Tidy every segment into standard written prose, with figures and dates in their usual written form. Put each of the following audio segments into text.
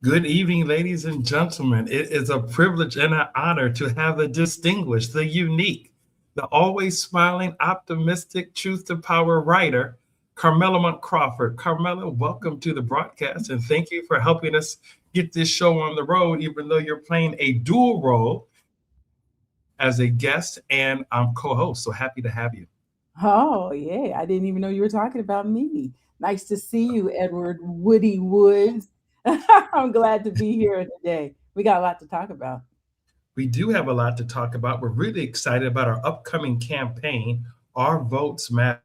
Good evening, ladies and gentlemen. It is a privilege and an honor to have the distinguished, the unique, the always smiling, optimistic, truth to power writer, Carmela Monk Crawford. Carmela, welcome to the broadcast and thank you for helping us get this show on the road, even though you're playing a dual role as a guest and co-host. So happy to have you. Oh, yeah. I didn't even know you were talking about me. Nice to see you, Edward Woody Woods. I'm glad to be here today. We got a lot to talk about. We do have a lot to talk about. We're really excited about our upcoming campaign, Our Votes Matter.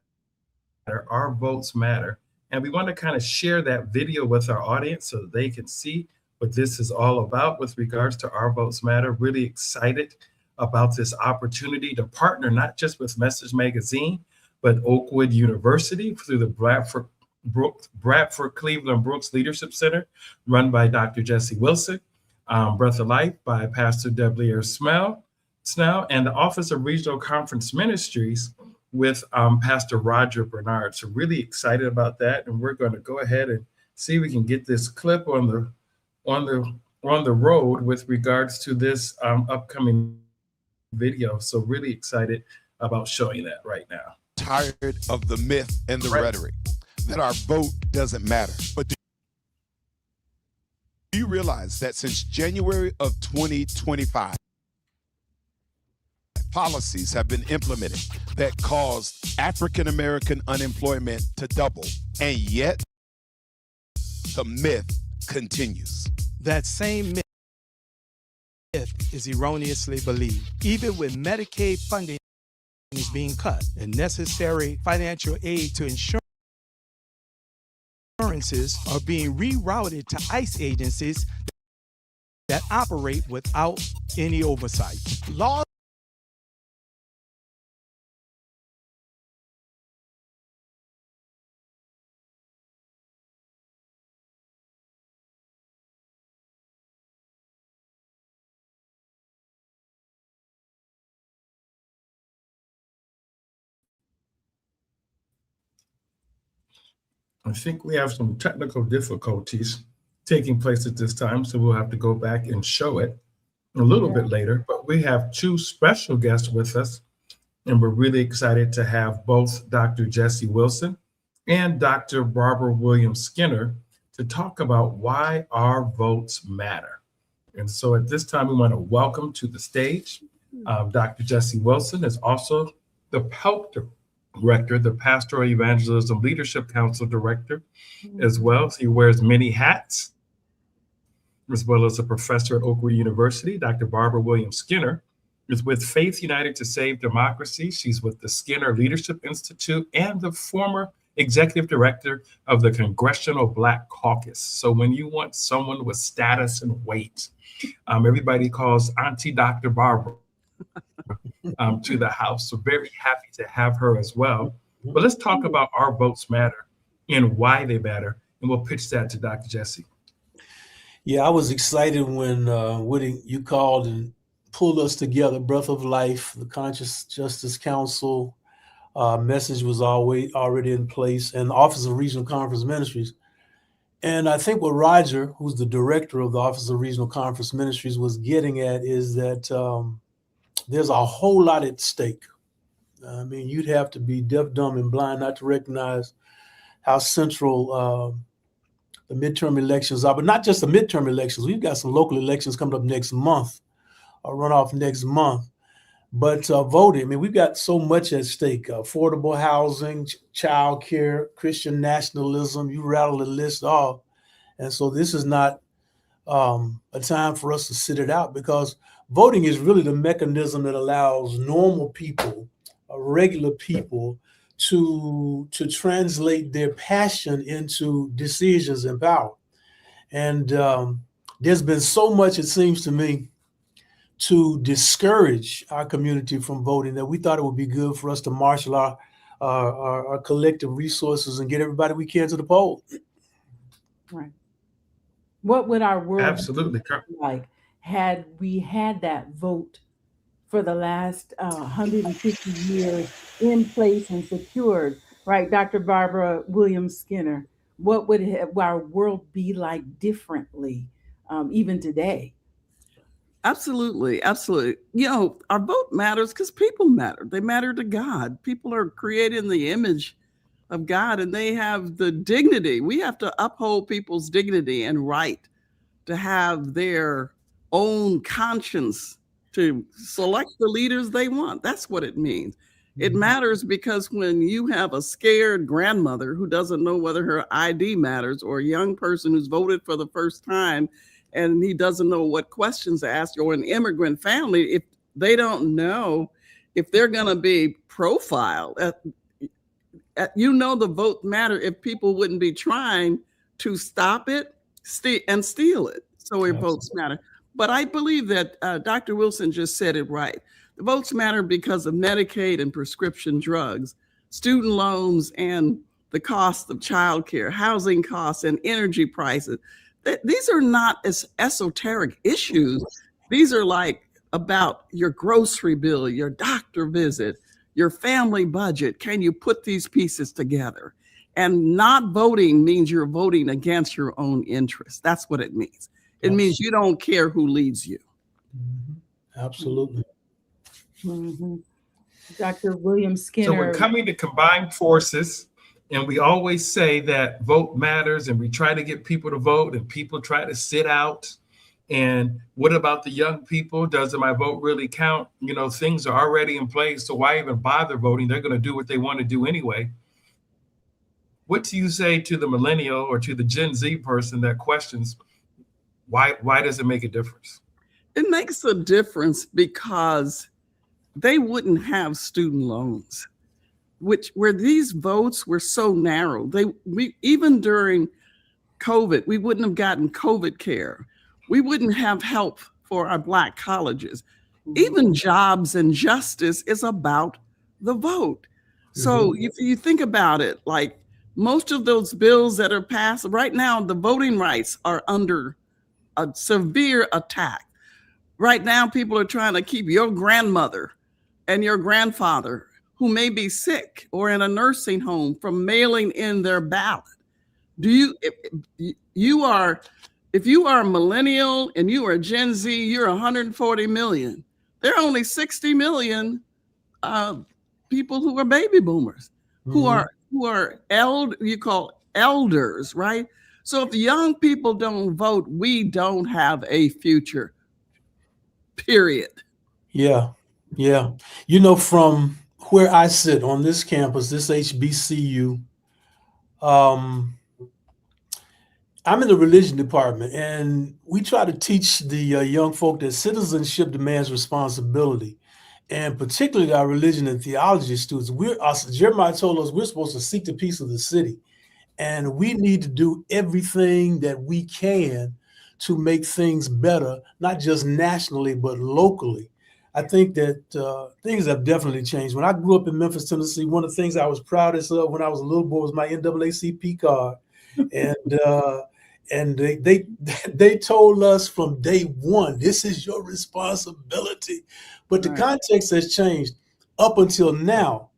Our Votes Matter. And we want to kind of share that video with our audience so they can see what this is all about with regards to Our Votes Matter. Really excited about this opportunity to partner not just with Message Magazine, but Oakwood University through the Bradford Cleveland Brooks Leadership Center, run by Dr. Jesse Wilson, Breath of Life by Pastor W. Snell, and the Office of Regional Conference Ministries with Pastor Roger Bernard. So really excited about that, and we're going to go ahead and see if we can get this clip on the on the road with regards to this upcoming video. So really excited about showing that right now. Tired of the myth and the rhetoric that our vote doesn't matter. But do you realize that since January of 2025, policies have been implemented that caused African American unemployment to double, and yet the myth continues. That same myth is erroneously believed. Even with Medicaid funding is being cut and necessary financial aid to insurances are being rerouted to ICE agencies that operate without any oversight. Laws I think we have some technical difficulties taking place at this time, so we'll have to go back and show it a little Yeah. bit later. But we have two special guests with us, and we're really excited to have both Dr. Jesse Wilson and Dr. Barbara Williams Skinner to talk about why our votes matter. And so at this time, we want to welcome to the stage Dr. Jesse Wilson is also the PELP director, the Pastoral Evangelism Leadership Council director as well. So he wears many hats, as well as a professor at Oakwood University. Dr. Barbara Williams Skinner is with Faith United to Save Democracy. She's with the Skinner Leadership Institute and the former executive director of the Congressional Black Caucus. So when you want someone with status and weight, everybody calls Auntie Dr. Barbara to the house. So very happy to have her as well. But let's talk about our votes matter and why they matter. And we'll pitch that to Dr. Jesse. Yeah, I was excited when Woody, you called and pulled us together. Breath of Life, the Conscious Justice Council message was already in place, and the Office of Regional Conference Ministries. And I think what Roger, who's the director of the Office of Regional Conference Ministries, was getting at is that there's a whole lot at stake. I mean, you'd have to be deaf, dumb, and blind not to recognize how central the midterm elections are, but not just the midterm elections. We've got some local elections coming up next month, a runoff next month. But voting, I mean, we've got so much at stake: affordable housing, child care, Christian nationalism. You rattle the list off, and so this is not a time for us to sit it out, because voting is really the mechanism that allows normal people, regular people, to translate their passion into decisions and power. And there's been so much, it seems to me, to discourage our community from voting that we thought it would be good for us to marshal our collective resources and get everybody we can to the poll. Right. What would our world Absolutely. be like had we had that vote for the last 150 years in place and secured, right? Dr. Barbara Williams Skinner, what would our world be like differently? even today. Absolutely. Absolutely. You know, our vote matters because people matter. They matter to God. People are created in the image of God and they have the dignity. We have to uphold people's dignity and right to have their own conscience to select the leaders they want. That's what it means. It matters because when you have a scared grandmother who doesn't know whether her ID matters, or a young person who's voted for the first time and he doesn't know what questions to ask, or an immigrant family, if they don't know if they're going to be profiled, you know, the vote matter if people wouldn't be trying to stop it and steal it. So your votes matter. But I believe that Dr. Wilson just said it right. The votes matter because of Medicaid and prescription drugs, student loans, and the cost of childcare, housing costs, and energy prices. These are not as esoteric issues. These are like about your grocery bill, your doctor visit, your family budget. Can you put these pieces together? And not voting means you're voting against your own interests. That's what it means. It means you don't care who leads you. Absolutely. Mm-hmm. Dr. William Skinner. So we're coming to combine forces, and we always say that vote matters, and we try to get people to vote, and people try to sit out. And what about the young people? Doesn't my vote really count? You know, things are already in place, so why even bother voting? They're going to do what they want to do anyway. What do you say to the millennial or to the Gen Z person that questions why does it make a difference? It makes a difference because they wouldn't have student loans, where these votes were so narrow. Even during COVID, we wouldn't have gotten COVID care. We wouldn't have help for our Black colleges. Even jobs and justice is about the vote. So if you think about it, like most of those bills that are passed right now, the voting rights are under a severe attack. Right now, people are trying to keep your grandmother and your grandfather, who may be sick or in a nursing home, from mailing in their ballot. If you are a millennial and you are Gen Z, you're 140 million. There are only 60 million people who are baby boomers, who are you call elders, right? So if the young people don't vote, we don't have a future. Period. Yeah. You know, from where I sit on this campus, this HBCU, I'm in the religion department, and we try to teach the young folk that citizenship demands responsibility, and particularly our religion and theology students. Jeremiah told us we're supposed to seek the peace of the city, and we need to do everything that we can to make things better, not just nationally, but locally. I think that things have definitely changed. When I grew up in Memphis, Tennessee, one of the things I was proudest of when I was a little boy was my NAACP card. And they told us from day one, this is your responsibility. But the context has changed up until now.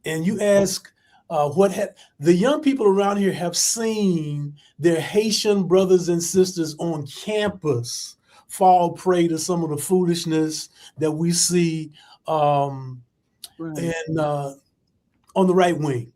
And you ask, the young people around here have seen their Haitian brothers and sisters on campus fall prey to some of the foolishness that we see on the right wing.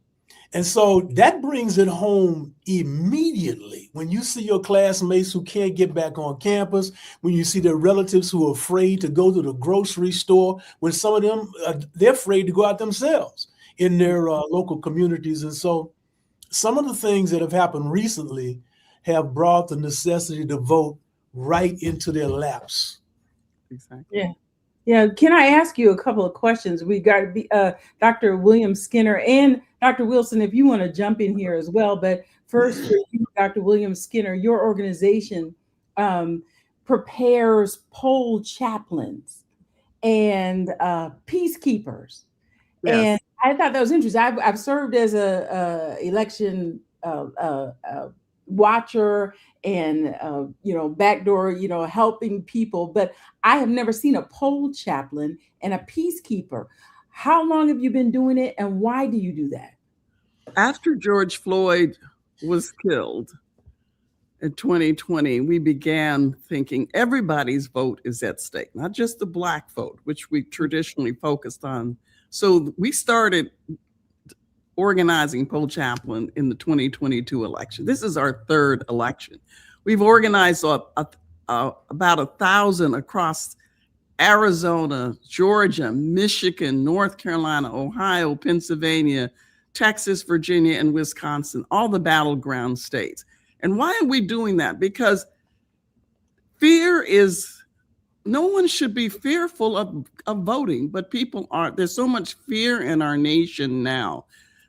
And so that brings it home immediately when you see your classmates who can't get back on campus, when you see their relatives who are afraid to go to the grocery store, when some of them, they're afraid to go out themselves in their local communities. And so some of the things that have happened recently have brought the necessity to vote right into their laps. Exactly. Yeah. Can I ask you a couple of questions? We got Dr. William Skinner and Dr. Wilson, if you want to jump in here as well. But first, for you, Dr. William Skinner, your organization prepares poll chaplains and peacekeepers. Yes. And I thought that was interesting. I've served as a election watcher and backdoor, helping people, but I have never seen a poll chaplain and a peacekeeper. How long have you been doing it, and why do you do that? After George Floyd was killed, in 2020, we began thinking everybody's vote is at stake, not just the Black vote, which we traditionally focused on. So we started organizing Poll Chaplain in the 2022 election. This is our third election. We've organized about 1,000 across Arizona, Georgia, Michigan, North Carolina, Ohio, Pennsylvania, Texas, Virginia, and Wisconsin, all the battleground states. And why are we doing that? Because no one should be fearful of voting, but people are. There's so much fear in our nation now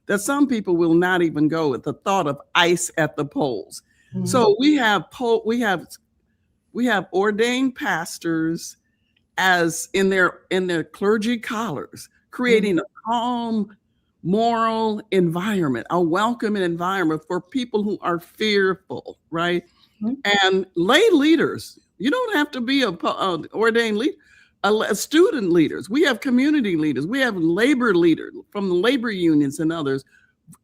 that some people will not even go at the thought of ICE at the polls. Mm-hmm. So we have ordained pastors as in their clergy collars, creating a calm, moral environment, a welcoming environment for people who are fearful, right? And lay leaders. You don't have to be an ordained leader. Student leaders. We have community leaders. We have labor leaders from the labor unions and others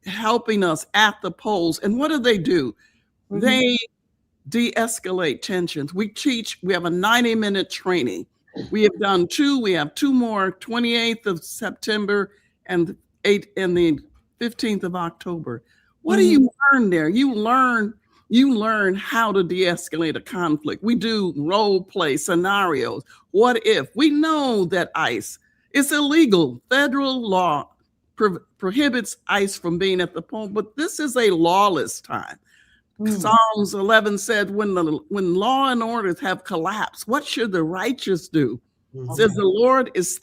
helping us at the polls. And what do? They de-escalate tensions. We have a 90-minute training. We have done two. We have two more, 28th of September and the 15th of October. What do you learn there? You learn how to de-escalate a conflict. We do role play scenarios. What if? We know that ICE is illegal. Federal law prohibits ICE from being at the poll, but this is a lawless time. Psalms 11 said, when law and orders have collapsed, what should the righteous do? It says the Lord is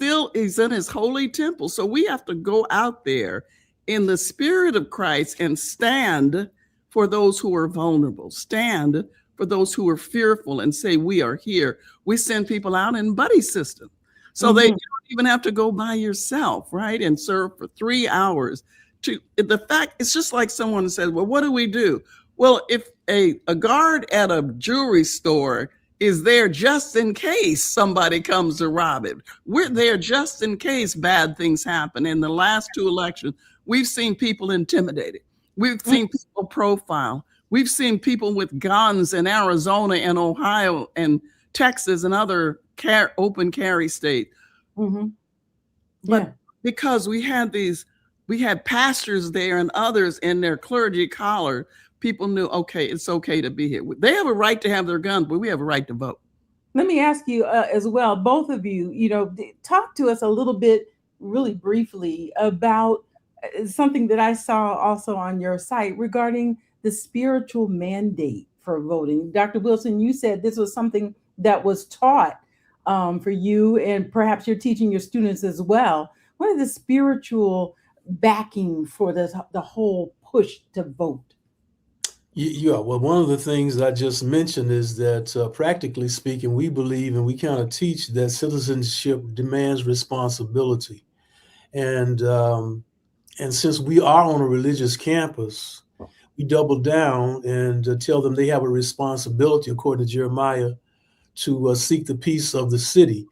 in his holy temple. So we have to go out there in the spirit of Christ and stand for those who are vulnerable, stand for those who are fearful and say, we are here. We send people out in buddy system. So you don't even have to go by yourself, right? And serve for 3 hours. It's just like someone said, well, what do we do? Well, if a guard at a jewelry store is there just in case somebody comes to rob it, we're there just in case bad things happen. In the last two elections, we've seen people intimidated. We've seen people profile. We've seen people with guns in Arizona and Ohio and Texas and other open carry states. But because we had pastors there and others in their clergy collar, people knew, okay, it's okay to be here. They have a right to have their guns, but we have a right to vote. Let me ask you as well, both of you, talk to us a little bit, really briefly, about something that I saw also on your site regarding the spiritual mandate for voting. Dr. Wilson, you said this was something that was taught for you, and perhaps you're teaching your students as well. What is the spiritual backing for the whole push to vote? Yeah, well, one of the things I just mentioned is that practically speaking, we believe and we kind of teach that citizenship demands responsibility. And since we are on a religious campus, we double down and tell them they have a responsibility, according to Jeremiah, to seek the peace of the city.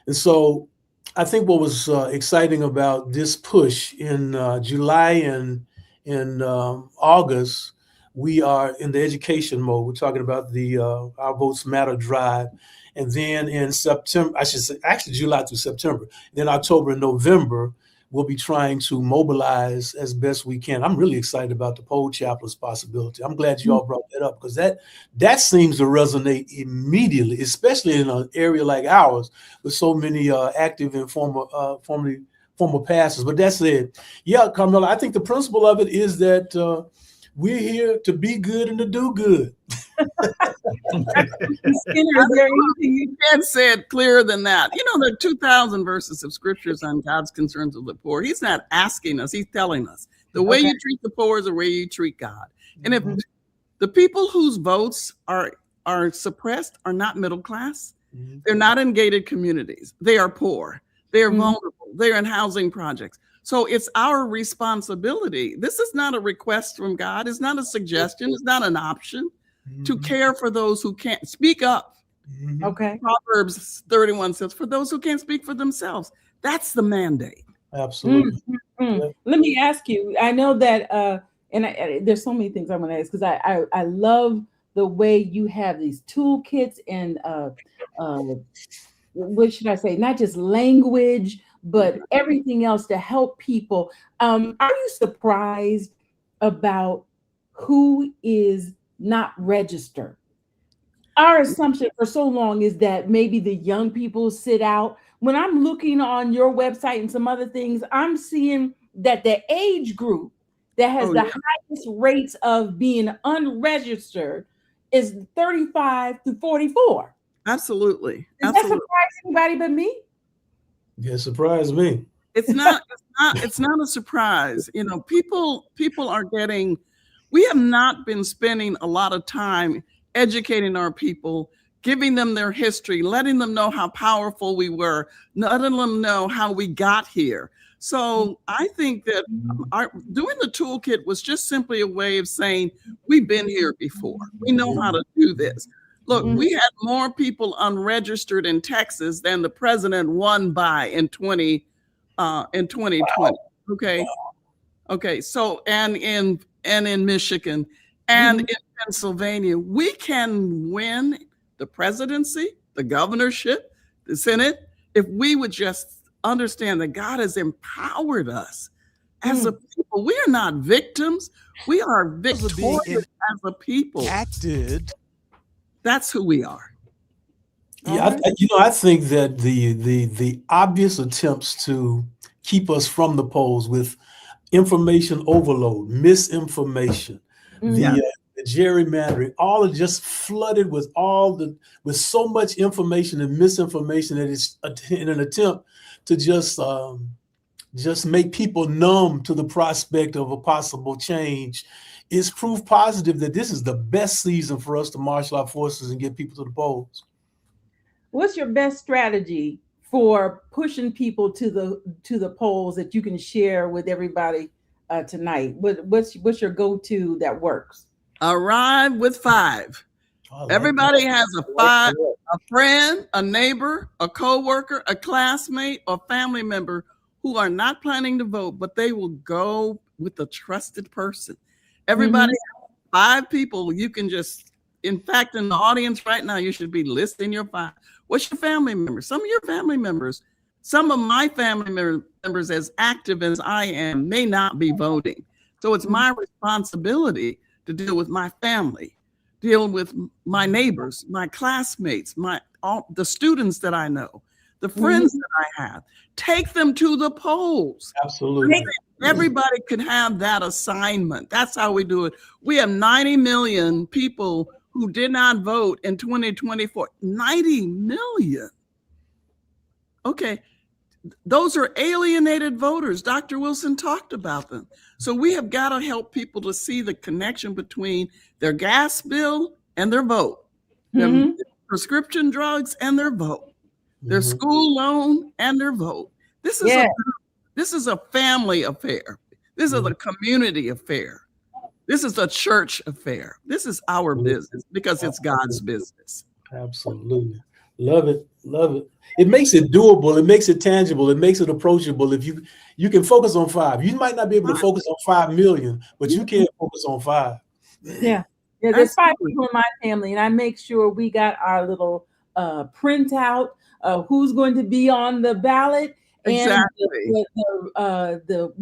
And so I think what was exciting about this push in July and in August, we are in the education mode. We're talking about the Our Votes Matter drive. And then in September, I should say, actually July through September, then October and November, we'll be trying to mobilize as best we can. I'm really excited about the Poll Chaplain's possibility. I'm glad you all brought that up, because that seems to resonate immediately, especially in an area like ours with so many active and former pastors. But that's it. Yeah, Carmela, I think the principle of it is that we're here to be good and to do good. Skinner, is there anything you can't say it clearer than that? There are 2,000 verses of scriptures on God's concerns of the poor. He's not asking us, he's telling us the way you treat the poor is the way you treat God. And if the people whose votes are suppressed are not middle class, they're not in gated communities, they are poor, they are vulnerable, they're in housing projects. So it's our responsibility. This is not a request from God. It's not a suggestion. It's not an option to care for those who can't speak up. Okay. Proverbs 31 says, for those who can't speak for themselves. That's the mandate. Absolutely. Yeah. Let me ask you, I know that, there's so many things I'm going to ask, because I love the way you have these toolkits and what should I say? Not just language, but everything else to help people. Are you surprised about who is not registered? Our assumption for so long is that maybe the young people sit out. When I'm looking on your website and some other things, I'm seeing that the age group that has the highest rates of being unregistered is 35 to 44. Absolutely. Does that surprise anybody but me? Yeah, surprised me. It's not a surprise. You know, people are getting, we have not been spending a lot of time educating our people, giving them their history, letting them know how powerful we were, letting them know how we got here. So I think that doing the toolkit was just simply a way of saying, we've been here before. We know how to do this. Look, we had more people unregistered in Texas than the president won by in 2020. Okay. Okay. So, and in Michigan and in Pennsylvania, we can win the presidency, the governorship, the Senate, if we would just understand that God has empowered us as a people. We are not victims. We are victorious as a people. Acted. That's who we are. Yeah, I think that the obvious attempts to keep us from the polls with information overload, misinformation, the gerrymandering, all are just flooded with with so much information and misinformation that it's in an attempt to just make people numb to the prospect of a possible change. Is proof positive that this is the best season for us to marshal our forces and get people to the polls. What's your best strategy for pushing people to the polls that you can share with everybody tonight? What's your go-to that works? Arrive with 5. Everybody has a 5, a friend, a neighbor, a coworker, a classmate, or family member who are not planning to vote, but they will go with a trusted person. Everybody, 5 people. You can just, in fact, in the audience right now, you should be listing your 5. What's your family member? Some of your family members, some of my family members, as active as I am, may not be voting. So it's my responsibility to deal with my family, deal with my neighbors, my classmates, the students that I know, the friends that I have. Take them to the polls. Absolutely. Everybody could have that assignment. That's how we do it. We have 90 million people who did not vote in 2024. 90 million. Okay. Those are alienated voters. Dr. Wilson talked about them. So we have got to help people to see the connection between their gas bill and their vote, their prescription drugs and their vote, their school loan and their vote. This is a family affair. This is a community affair. This is a church affair. This is our business because it's God's business. Absolutely. Love it. Love it. It makes it doable. It makes it tangible. It makes it approachable. If you can focus on 5. You might not be able to focus on 5 million, but you can focus on 5. Yeah, there's 5 people in my family, and I make sure we got our little printout of who's going to be on the ballot. Exactly. And the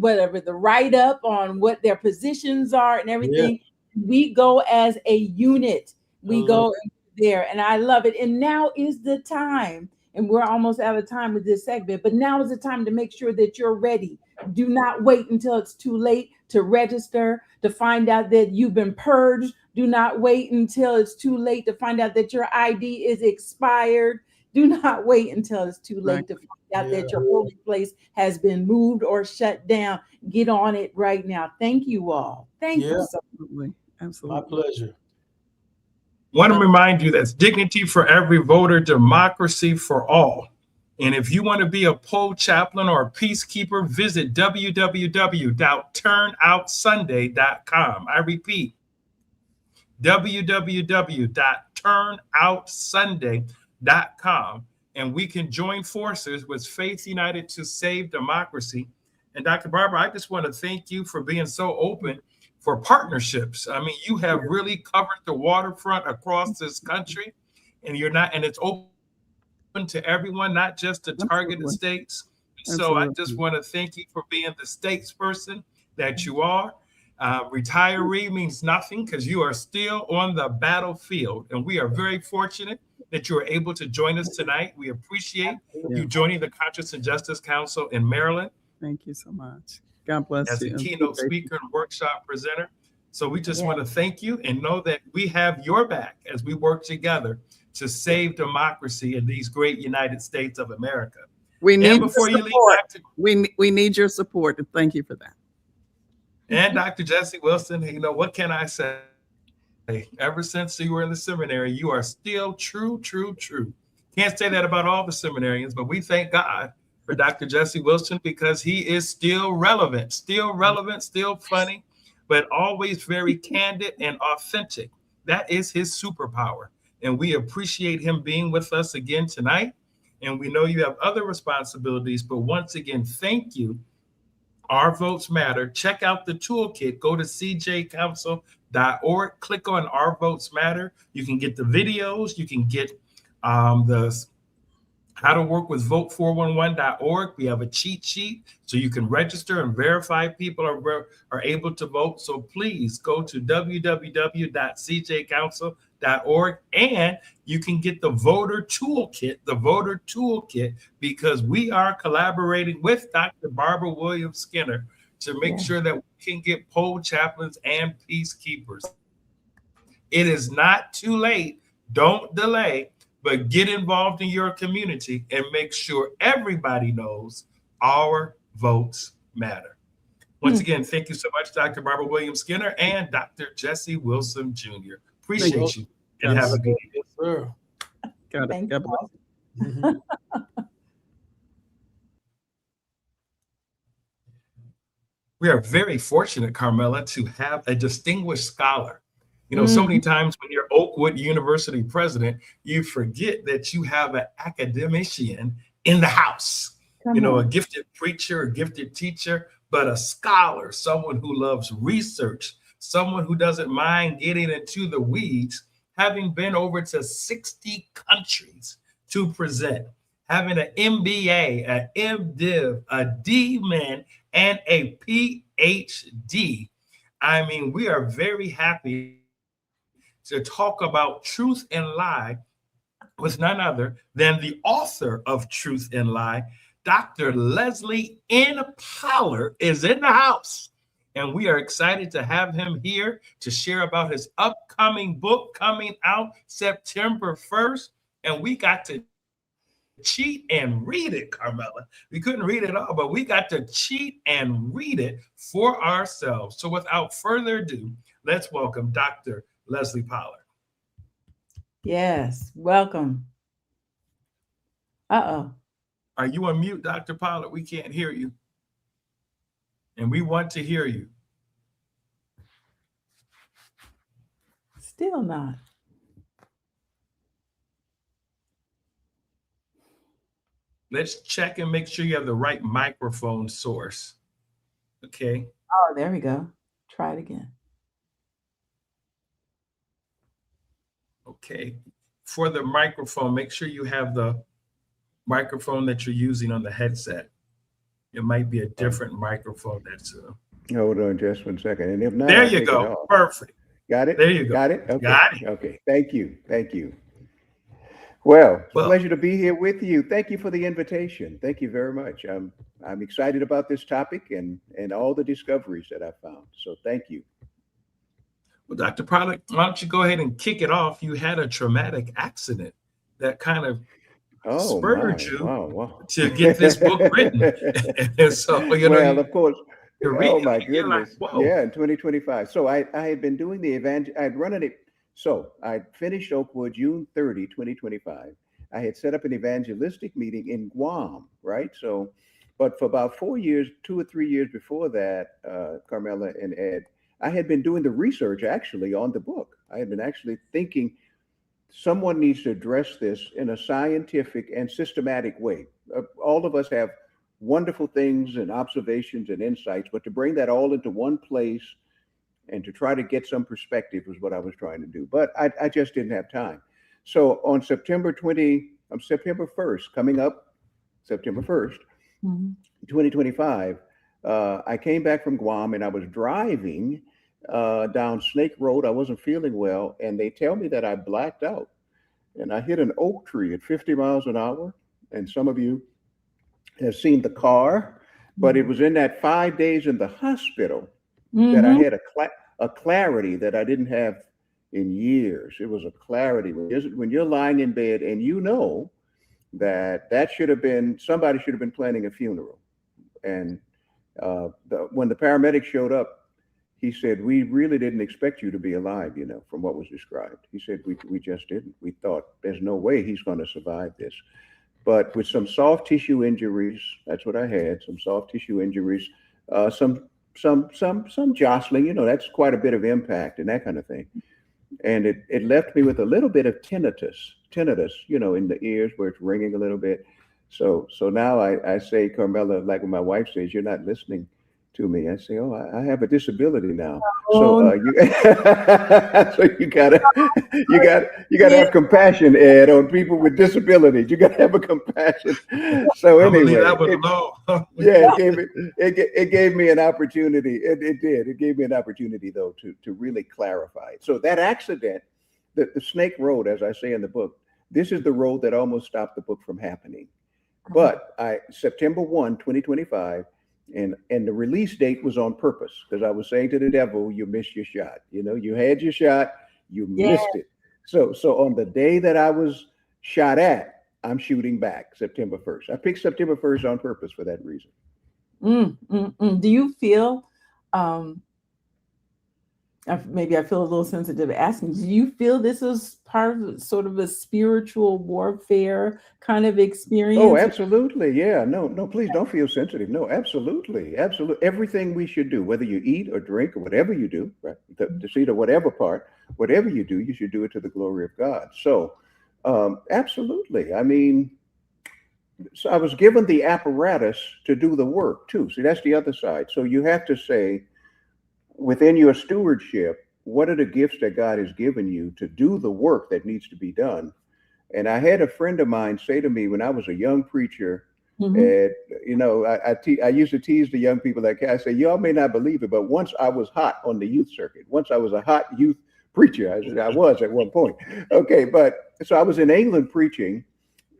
write-up on what their positions are and everything. We go as a unit. We go there, and I love it. And now is the time, and we're almost out of time with this segment, but now is the time to make sure that you're ready. Do not wait until it's too late to register, to find out that you've been purged. Do not wait until it's too late to find out that your ID is expired. Do not wait until it's too late to find out that your polling place has been moved or shut down. Get on it right now. Thank you all. Thank you so much. Absolutely. My pleasure. Want to remind you that's dignity for every voter, democracy for all. And if you want to be a poll chaplain or a peacekeeper, visit www.turnoutsunday.com. I repeat, www.turnoutsunday.com. And we can join forces with Faith United to save democracy. And Dr. Barbara, I just want to thank you for being so open for partnerships. I mean, you have really covered the waterfront across this country, and it's open to everyone, not just to targeted Absolutely. states. So I just Absolutely. want to thank you for being the statesperson that you are. Retiree means nothing because you are still on the battlefield, and we are very fortunate that you are able to join us tonight. We appreciate Yeah. you joining the Conscience and Justice Council in Maryland Thank you so much. God bless as a you. keynote speaker and workshop presenter. So we just Yeah. want to thank you and know that we have your back as we work together to save democracy in these great United States of America. We need And your before you leave, support. Dr. We need your support, and thank you for that. and Dr. Jesse Wilson, you know, what can I say? Ever since you were in the seminary, you are still true, true, true. Can't say that about all the seminarians, but we thank God for Dr. Jesse Wilson because he is still relevant, still funny, but always very candid and authentic. That is his superpower. And we appreciate him being with us again tonight. And we know you have other responsibilities, but once again, thank you. Our votes matter. Check out the toolkit. Go to cjcouncil.org. Click on Our Votes Matter. You can get the videos. You can get the how to work with vote411.org. We have a cheat sheet so you can register and verify people are able to vote. So please go to www.cjcouncil.org and you can get the voter toolkit, because we are collaborating with Dr. Barbara Williams Skinner to make sure that we can get poll chaplains and peacekeepers. It is not too late. Don't delay, but get involved in your community and make sure everybody knows our votes matter. Once again, thank you so much, Dr. Barbara Williams Skinner and Dr. Jesse Wilson Jr. Appreciate you and have a good day. Yes, sir. God Thank bless. you. Mhm. We are very fortunate, Carmela, to have a distinguished scholar. You know, so many times when you're Oakwood University president, you forget that you have an academician in the house. Come You know, a on. gifted preacher, a gifted teacher, but a scholar, someone who loves research, someone who doesn't mind getting into the weeds, having been over to 60 countries to present, having an MBA, an MDiv, a DMin, and a PhD. I mean, we are very happy to talk about truth and lie with none other than the author of Truth and Lie. Dr. Leslie N. Pollard is in the house, and we are excited to have him here to share about his upcoming book coming out September 1st. And we got to cheat and read it, Carmela. We couldn't read it all, but we got to cheat and read it for ourselves. So without further ado, let's welcome Dr. Leslie Pollard. Yes. Welcome. Uh-oh. Are you on mute, Dr. Pollard? We can't hear you. And we want to hear you. Still not. Let's check and make sure you have the right microphone source. Okay. Oh, there we go. Try it again. Okay. For the microphone, make sure you have the microphone that you're using on the headset. It might be a different microphone that's Hold on just 1 second. And if not, there I'll you take it go. off. Perfect. Got it? There you go. Got it? Okay. Got it. Okay. Thank you. Thank you. Well, it's a Well- pleasure to be here with you. Thank you for the invitation. Thank you very much. I'm excited about this topic and all the discoveries that I found. So thank you. Well, Dr. Pollard, why don't you go ahead and kick it off? You had a traumatic accident that kind of Oh spurred my. you Wow. to get this book written. And so, you know, Well, of course. you read Oh it my and you're like, goodness. whoa. Yeah, in 2025. So I had been doing the I'd run it. So I finished Oakwood June 30, 2025. I had set up an evangelistic meeting in Guam, right? So, but for about 4 years, 2 or 3 years before that, Carmela and Ed, I had been doing the research actually on the book. I had been actually thinking someone needs to address this in a scientific and systematic way. All of us have wonderful things and observations and insights, but to bring that all into one place and to try to get some perspective was what I was trying to do. But I just didn't have time. So on September 1st, coming up September 1st, 2025, I came back from Guam and I was driving down Snake Road. I wasn't feeling well, and they tell me that I blacked out and I hit an oak tree at 50 miles an hour. And some of you have seen the car, but it was in that 5 days in the hospital that I had a clarity that I didn't have in years. It was a clarity when you're lying in bed and you know that should have been, somebody should have been planning a funeral. And when the paramedic showed up, he said, we really didn't expect you to be alive, you know, from what was described. He said, we just didn't. We thought there's no way he's going to survive this. But with some soft tissue injuries, that's what I had, some soft tissue injuries, some jostling, you know, that's quite a bit of impact and that kind of thing. And it left me with a little bit of tinnitus, you know, in the ears where it's ringing a little bit. So now I say, Carmela, like when my wife says, you're not listening to me, I say, oh, I have a disability now. So you gotta have compassion, Ed, on people with disabilities. You gotta have a compassion. So anyway, it gave me an opportunity. It did. It gave me an opportunity though to really clarify it. So that accident, the Snake Road, as I say in the book, this is the road that almost stopped the book from happening. But September 1, 2025. And the release date was on purpose because I was saying to the devil, you missed your shot. You know, you had your shot, you missed it. So on the day that I was shot at, I'm shooting back September 1st. I picked September 1st on purpose for that reason. Do you feel, maybe I feel a little sensitive asking, do you feel this is part of sort of a spiritual warfare kind of experience? Oh, absolutely. Yeah. No, please don't feel sensitive. No, absolutely. Absolutely. Everything we should do, whether you eat or drink or whatever you do, right? The seed or whatever part, whatever you do, you should do it to the glory of God. So absolutely. I mean, so I was given the apparatus to do the work too. See, that's the other side. So you have to say, within your stewardship, what are the gifts that God has given you to do the work that needs to be done? And I had a friend of mine say to me when I was a young preacher, and you know, I used to tease the young people like I say, y'all may not believe it, but once I was hot on the youth circuit. Once I was a hot youth preacher. I was at one point. Okay, but so I was in England preaching,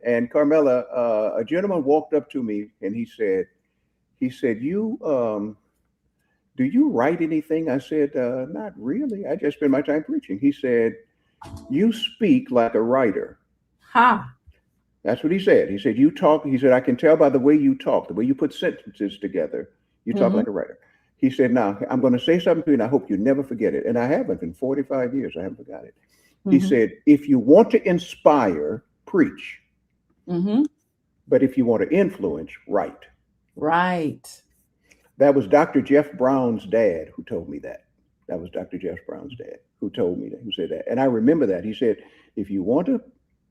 and Carmela, a gentleman walked up to me and he said, do you write anything? I said, not really. I just spend my time preaching. He said, you speak like a writer. That's what he said. He said, you talk. He said, I can tell by the way you talk, the way you put sentences together. You talk like a writer. He said, now I'm going to say something to you and I hope you never forget it. And I haven't. In 45 years, I haven't forgot it. He said, if you want to inspire, preach. But if you want to influence, write. Right. That was Dr. Jeff Brown's dad who told me that. That was Dr. Jeff Brown's dad who told me that, who said that. And I remember that. He said, if you want to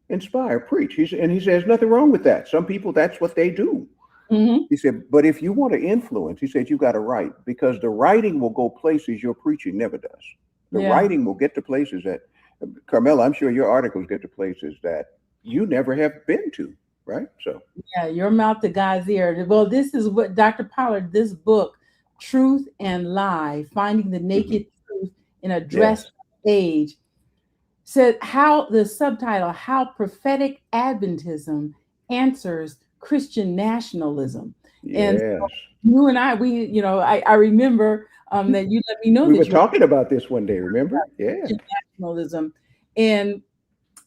inspire, preach. He said, there's nothing wrong with that. Some people, that's what they do. He said, but if you want to influence, he said, you got to write, because the writing will go places your preaching never does. The writing will get to places that, Carmela, I'm sure your articles get to places that you never have been to. Right. So, yeah, your mouth to God's ear. Well, this is what Dr. Pollard, this book, Truth and Lie, Finding the Naked Truth in a Dressed Age, said how the subtitle, How Prophetic Adventism Answers Christian Nationalism. And so you and I, I remember that you let me know we that were talking about this one day, remember? Christian nationalism. And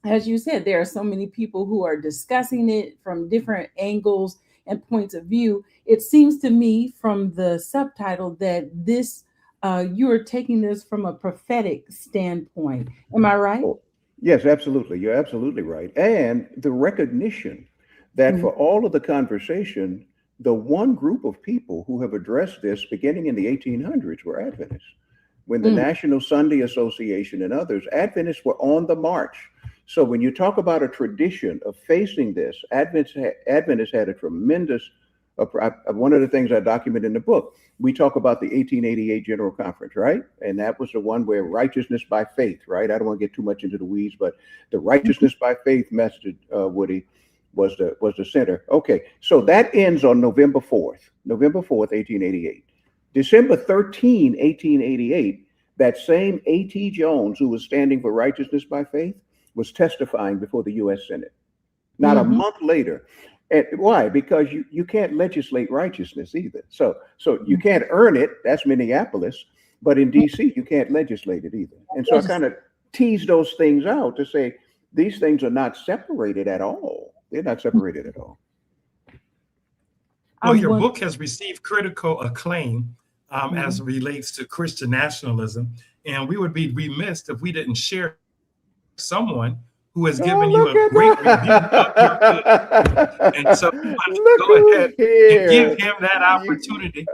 as you said, there are so many people who are discussing it from different angles and points of view. It seems to me from the subtitle that this, you are taking this from a prophetic standpoint. Am I right? Oh, yes, absolutely. You're absolutely right. And the recognition that for all of the conversation, the one group of people who have addressed this beginning in the 1800s were Adventists. When the National Sunday Association and others, Adventists were on the march. So when you talk about a tradition of facing this, Adventists had a tremendous one of the things I document in the book, we talk about the 1888 General Conference, right? And that was the one where righteousness by faith, right? I don't want to get too much into the weeds, but the righteousness by faith message, Woody, was the center. Okay, so that ends on November 4th, 1888. December 13, 1888, that same A.T. Jones, who was standing for righteousness by faith, was testifying before the U.S. Senate. Not a month later. And why? Because you can't legislate righteousness either. So you can't earn it. That's Minneapolis. But in D.C., you can't legislate it either. And so I kind of tease those things out to say these things are not separated at all. They're not separated at all. Well, your book has received critical acclaim as it relates to Christian nationalism. And we would be remiss if we didn't share someone who has given you a great review of your book. And so we want to go ahead and give him that opportunity.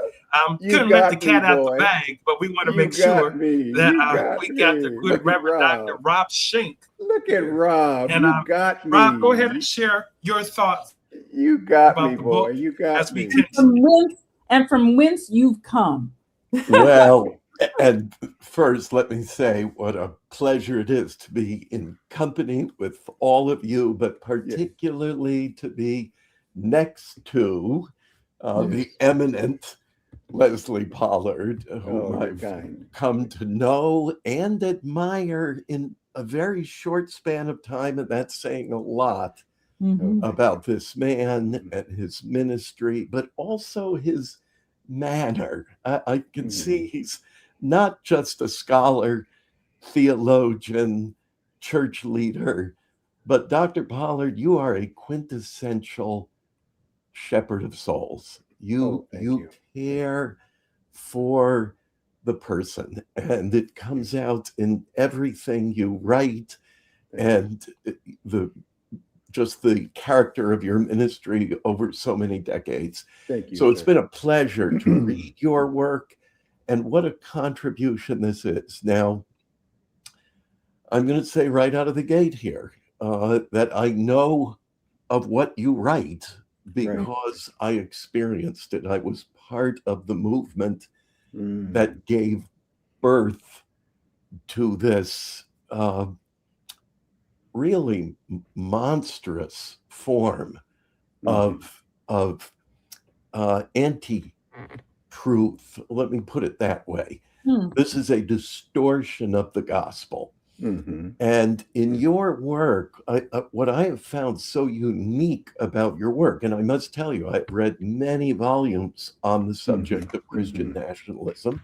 Couldn't let the cat out the bag, but we want to make sure that we got the good Reverend Dr. Rob Schenck. Look at Rob. And you got me. Rob, go ahead and share your thoughts. You got me, boy. You got me. And from whence you've come. Well, and first, let me say what a pleasure it is to be in company with all of you, but particularly to be next to the eminent Leslie Pollard, whom I've come to know and admire in a very short span of time, and that's saying a lot about this man and his ministry, but also his manner. I can see he's not just a scholar, theologian, church leader, but Dr. Pollard, you are a quintessential shepherd of souls. You care for the person, and it comes out in everything you write, and just the character of your ministry over so many decades. Thank you. So it's been a pleasure to read your work, and what a contribution this is. Now, I'm going to say right out of the gate here that I know of what you write because I experienced it. I was part of the movement that gave birth to this really monstrous form of anti-truth. Let me put it that way. This is a distortion of the gospel. And in your work, what I have found so unique about your work, and I must tell you, I've read many volumes on the subject of Christian nationalism,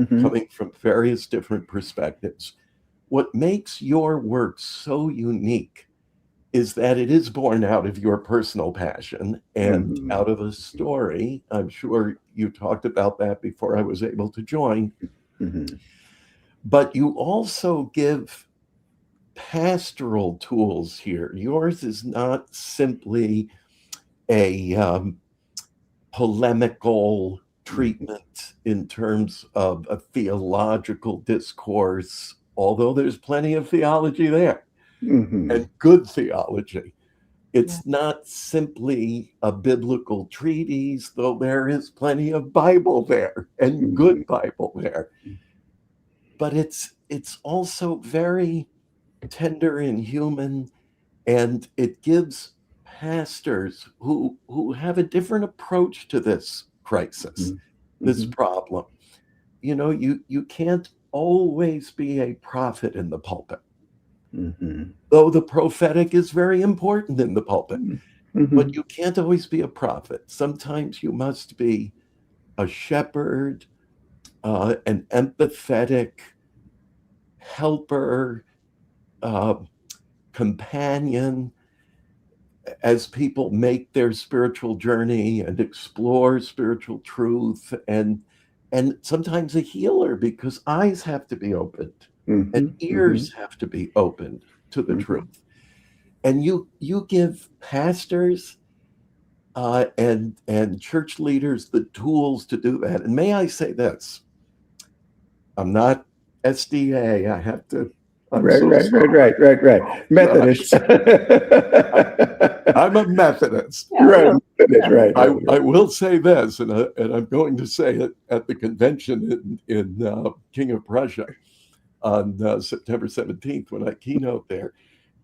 coming from various different perspectives. What makes your work so unique is that it is born out of your personal passion and out of a story. I'm sure you talked about that before I was able to join. But you also give pastoral tools here. Yours is not simply a polemical treatment in terms of a theological discourse, although there's plenty of theology there and good theology. It's not simply a biblical treatise, though there is plenty of Bible there and good Bible there. But it's also very tender and human, and it gives pastors who have a different approach to this crisis, this problem. You know, you can't always be a prophet in the pulpit, though the prophetic is very important in the pulpit. But you can't always be a prophet. Sometimes you must be a shepherd, an empathetic helper, companion, as people make their spiritual journey and explore spiritual truth, and sometimes a healer, because eyes have to be opened and ears have to be opened to the truth. And you give pastors and church leaders the tools to do that. And may I say this, I'm not SDA. I have to Right, so right, sorry. right. Methodist. I'm a Methodist. Yeah, Right, no, Methodist, yeah. right. I will say this, and I'm going to say it at the convention in King of Prussia on September 17th when I keynote there.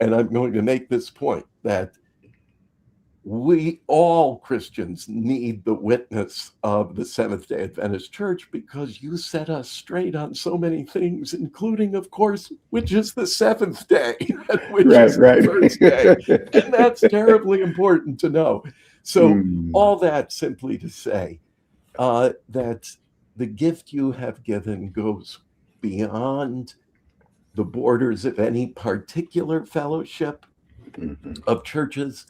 And I'm going to make this point that we all Christians need the witness of the Seventh-day Adventist Church because you set us straight on so many things, including, of course, which is the seventh day and which is the first day. And that's terribly important to know. So all that simply to say that the gift you have given goes beyond the borders of any particular fellowship of churches.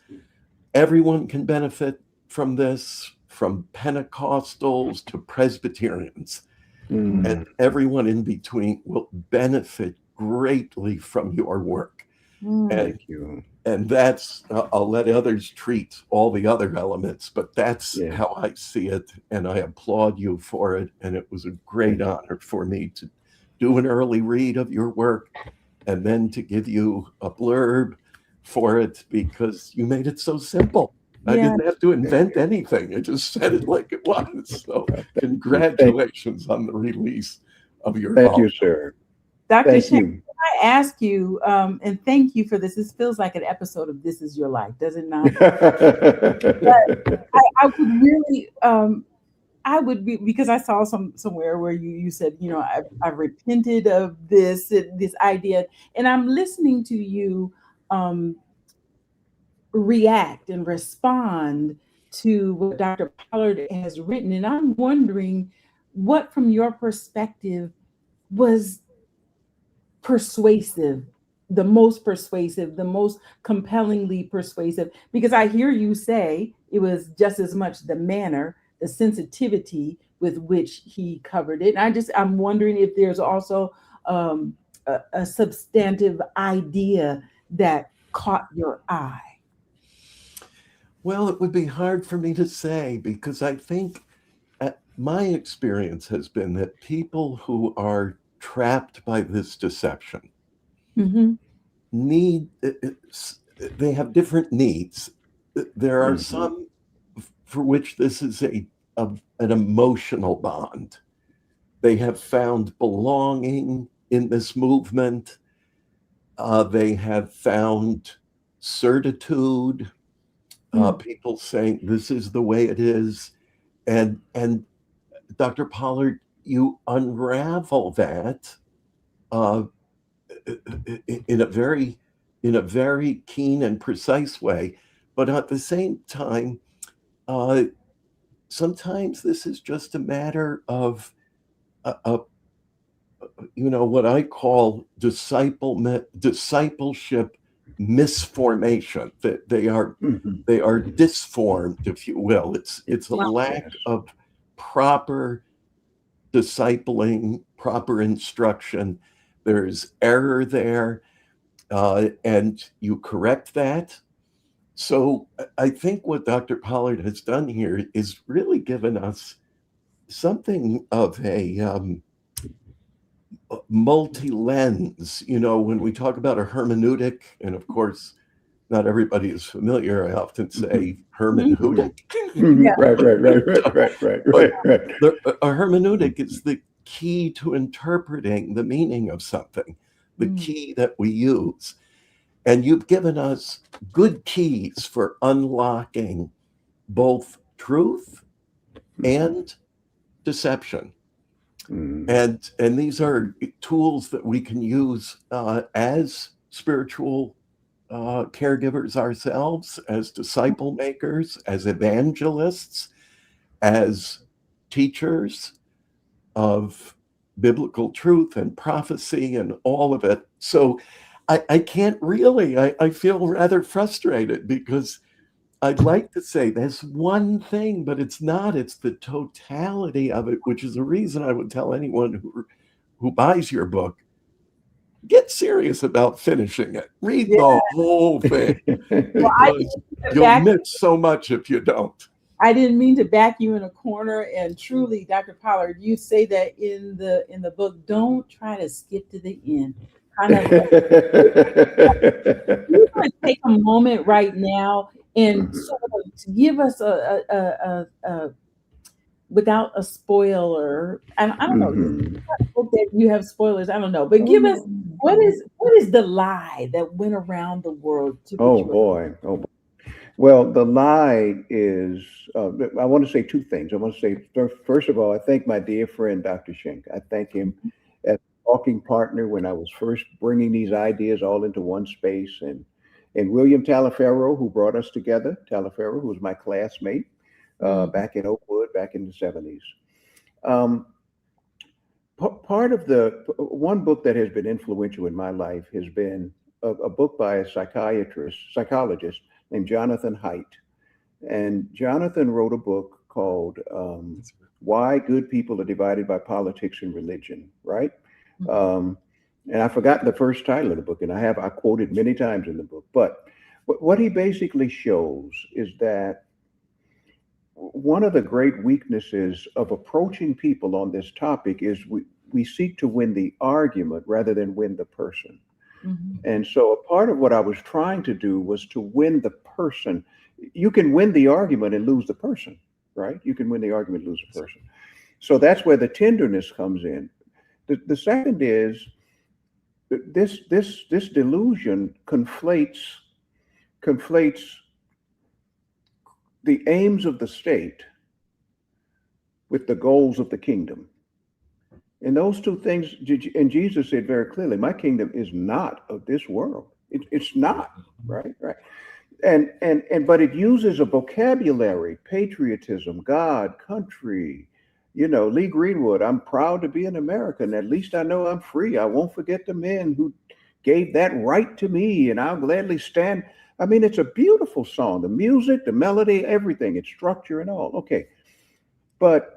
Everyone can benefit from this, from Pentecostals to Presbyterians. And everyone in between will benefit greatly from your work. Thank you. And that's, I'll let others treat all the other elements, but that's Yeah. how I see it. And I applaud you for it. And it was a great honor for me to do an early read of your work and then to give you a blurb for it because you made it so simple. I didn't have to invent anything. I just said it like it was. So congratulations on the release of your Thank volume. you, sir. Dr. Thank Shannon, you. can I ask you, and thank you for this. This feels like an episode of This Is Your Life, does it not? I would really, I would be, because I saw somewhere where you said, you know, I've repented of this idea, and I'm listening to you react and respond to what Dr. Pollard has written, and I'm wondering what, from your perspective, was persuasive, the most compellingly persuasive, because I hear you say it was just as much the manner, the sensitivity with which he covered it. And I'm wondering if there's also a substantive idea that caught your eye. Well, it would be hard for me to say because I think my experience has been that people who are trapped by this deception they have different needs. There are some for which this is an emotional bond. They have found belonging in this movement. They have found certitude. People saying this is the way it is, and Dr. Pollard, you unravel that in a very keen and precise way, but at the same time, sometimes this is just a matter of what I call discipleship misformation. That they are disformed, if you will. It's a lack of proper discipling, proper instruction. There's error there, and you correct that. So I think what Dr. Pollard has done here is really given us something of a multi-lens. When we talk about a hermeneutic, and of course, not everybody is familiar, I often say hermeneutic. Right. But a hermeneutic is the key to interpreting the meaning of something, the key that we use. And you've given us good keys for unlocking both truth and deception. And these are tools that we can use as spiritual caregivers ourselves, as disciple makers, as evangelists, as teachers of biblical truth and prophecy and all of it. So I can't really, I feel rather frustrated because I'd like to say there's one thing, but it's not. It's the totality of it, which is the reason I would tell anyone who buys your book, get serious about finishing it. Read the whole thing because you'll miss so much if you don't. I didn't mean to back you in a corner, and truly, Dr. Pollard, you say that in the book, don't try to skip to the end. kind of you want to take a moment right now and sort of to give us a without a spoiler. I don't know. Mhm. Hope that you have spoilers. I don't know, but give us what is the lie that went around the world to put Oh you? boy. Oh boy. Well, the lie is, I want to say two things. I want to say, first of all, I thank my dear friend, Dr. Schenk. I thank him as a talking partner when I was first bringing these ideas all into one space. And William Talaferro, who brought us together, Talaferro, who was my classmate back in Oakwood, back in the 70s. Um, Part of the one book that has been influential in my life has been a book by a psychologist named Jonathan Haidt. And Jonathan wrote a book called Why Good People Are Divided by Politics and Religion, right? Um, and I forgot the first title of the book, and I quoted many times in the book. But what he basically shows is that one of the great weaknesses of approaching people on this topic is we seek to win the argument rather than win the person. And so a part of what I was trying to do was to win the person. You can win the argument and lose the person, right? You can win the argument and lose the person. So that's where the tenderness comes in. The second is this delusion conflates the aims of the state with the goals of the kingdom. And those two things, and Jesus said very clearly, my kingdom is not of this world. It's not, right? Right. But it uses a vocabulary, patriotism, God, country, Lee Greenwood, I'm proud to be an American. At least I know I'm free. I won't forget the men who gave that right to me, and I'll gladly stand. I mean, it's a beautiful song. The music, the melody, everything, its structure and all. Okay. But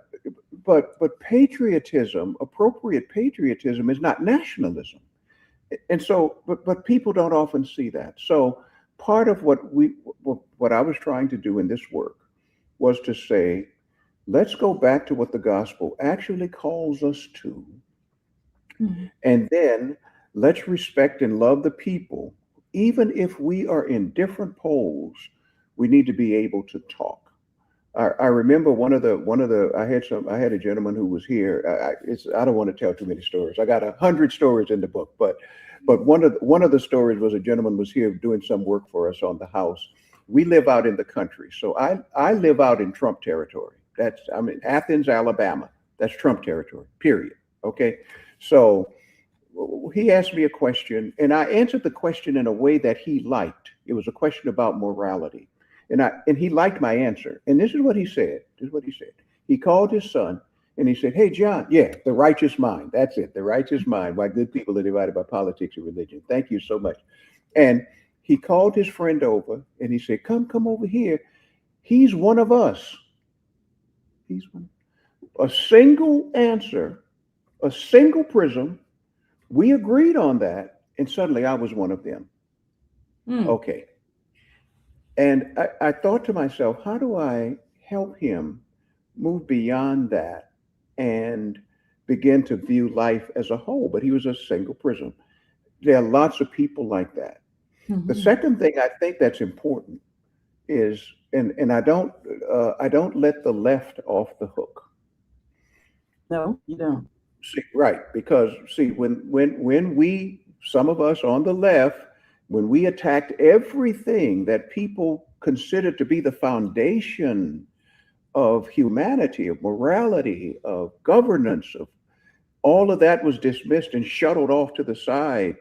patriotism, appropriate patriotism is not nationalism. And so, but people don't often see that. So part of what I was trying to do in this work was to say, let's go back to what the gospel actually calls us to. And then let's respect and love the people. Even if we are in different poles, we need to be able to talk. I remember I had a gentleman who was here. I don't want to tell too many stories. I got 100 stories in the book, but one of the stories was a gentleman was here doing some work for us on the house. We live out in the country, so I live out in Trump territory. I'm in Athens, Alabama. That's Trump territory. Period. Okay, so he asked me a question, and I answered the question in a way that he liked. It was a question about morality. And he liked my answer. And this is what he said. He called his son and he said, "Hey, John, yeah, the righteous mind. That's it. The righteous mind. Why good people are divided by politics and religion. Thank you so much." And he called his friend over and he said, Come over here. He's one of us. He's one. A single answer, a single prism. We agreed on that. And suddenly I was one of them. Okay. And I thought to myself, how do I help him move beyond that and begin to view life as a whole? But he was a single prism. There are lots of people like that. The second thing I think that's important is, and I don't let the left off the hook. No, you don't. See, right, because see, when we, some of us on the left, when we attacked everything that people considered to be the foundation of humanity, of morality, of governance, of all of that was dismissed and shuttled off to the side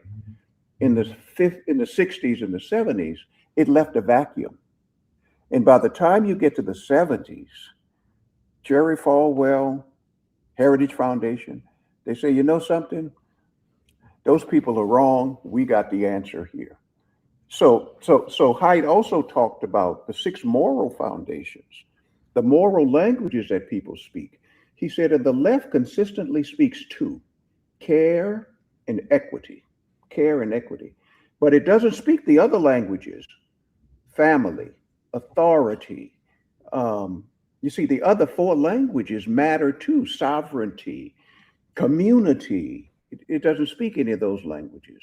in the 60s and the 70s, it left a vacuum. And by the time you get to the 70s, Jerry Falwell, Heritage Foundation, they say, you know something? Those people are wrong. We got the answer here. So Haidt also talked about the 6 moral foundations, the moral languages that people speak. He said that the left consistently speaks 2, care and equity, but it doesn't speak the other languages, family, authority. You see, the other 4 languages matter too: sovereignty, community. It doesn't speak any of those languages.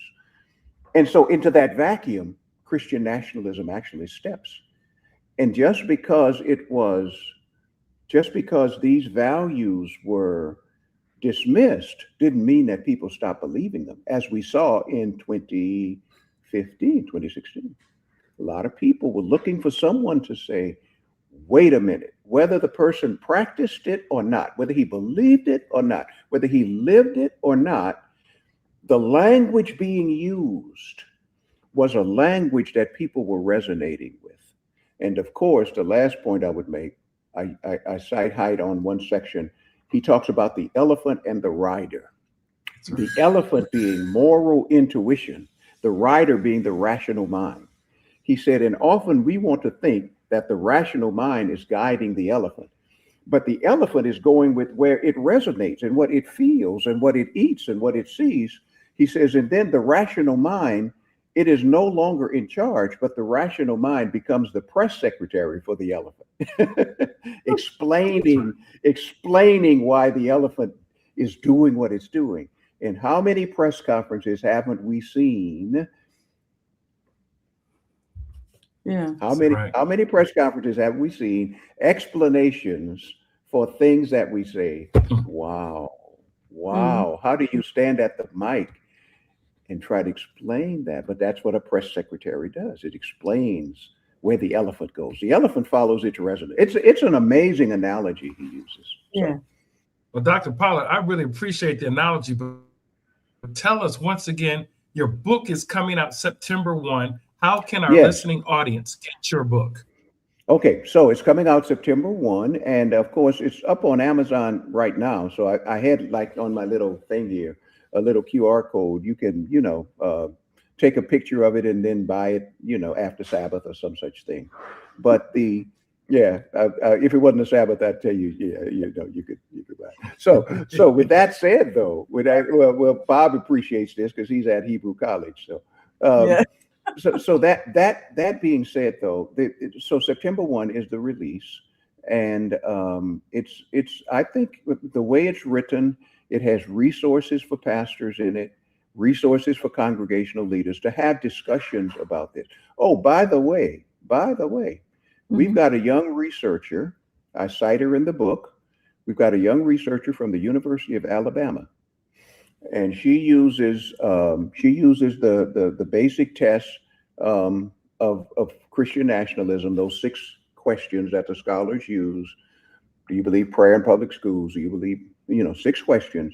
And so into that vacuum, Christian nationalism actually steps. And just because these values were dismissed didn't mean that people stopped believing them, as we saw in 2015, 2016. A lot of people were looking for someone to say, wait a minute, whether the person practiced it or not, whether he believed it or not, whether he lived it or not, the language being used was a language that people were resonating with. And of course, the last point I would make, I cite Haidt on one section. He talks about the elephant and the rider. The elephant being moral intuition, the rider being the rational mind. He said, and often we want to think that the rational mind is guiding the elephant, but the elephant is going with where it resonates and what it feels and what it eats and what it sees. He says, and then the rational mind, it is no longer in charge, but the rational mind becomes the press secretary for the elephant, explaining why the elephant is doing what it's doing. And how many press conferences haven't we seen? Yeah. How many press conferences have we seen explanations for things that we say, wow, how do you stand at the mic and try to explain that? But that's what a press secretary does. It explains where the elephant goes. The elephant follows its resonance. It's an amazing analogy he uses. Yeah. Well, Dr. Pollard, I really appreciate the analogy, but tell us once again, your book is coming out September 1. How can our listening audience get your book? Okay, so it's coming out September 1, and of course, it's up on Amazon right now. So I had, like, on my little thing here, a little QR code. You can, take a picture of it and then buy it, after Sabbath or some such thing. But if it wasn't a Sabbath, I'd tell you, you could buy it. So with that said, though, Bob appreciates this because he's at Hebrew College. So, so that being said, though, so September 1 is the release, and it's I think the way it's written, it has resources for pastors in it, resources for congregational leaders to have discussions about this. Oh, by the way, we've got a young researcher. I cite her in the book. We've got a young researcher from the University of Alabama, and she uses the basic tests of Christian nationalism. Those 6 questions that the scholars use. Do you believe prayer in public schools? Do you believe 6 questions?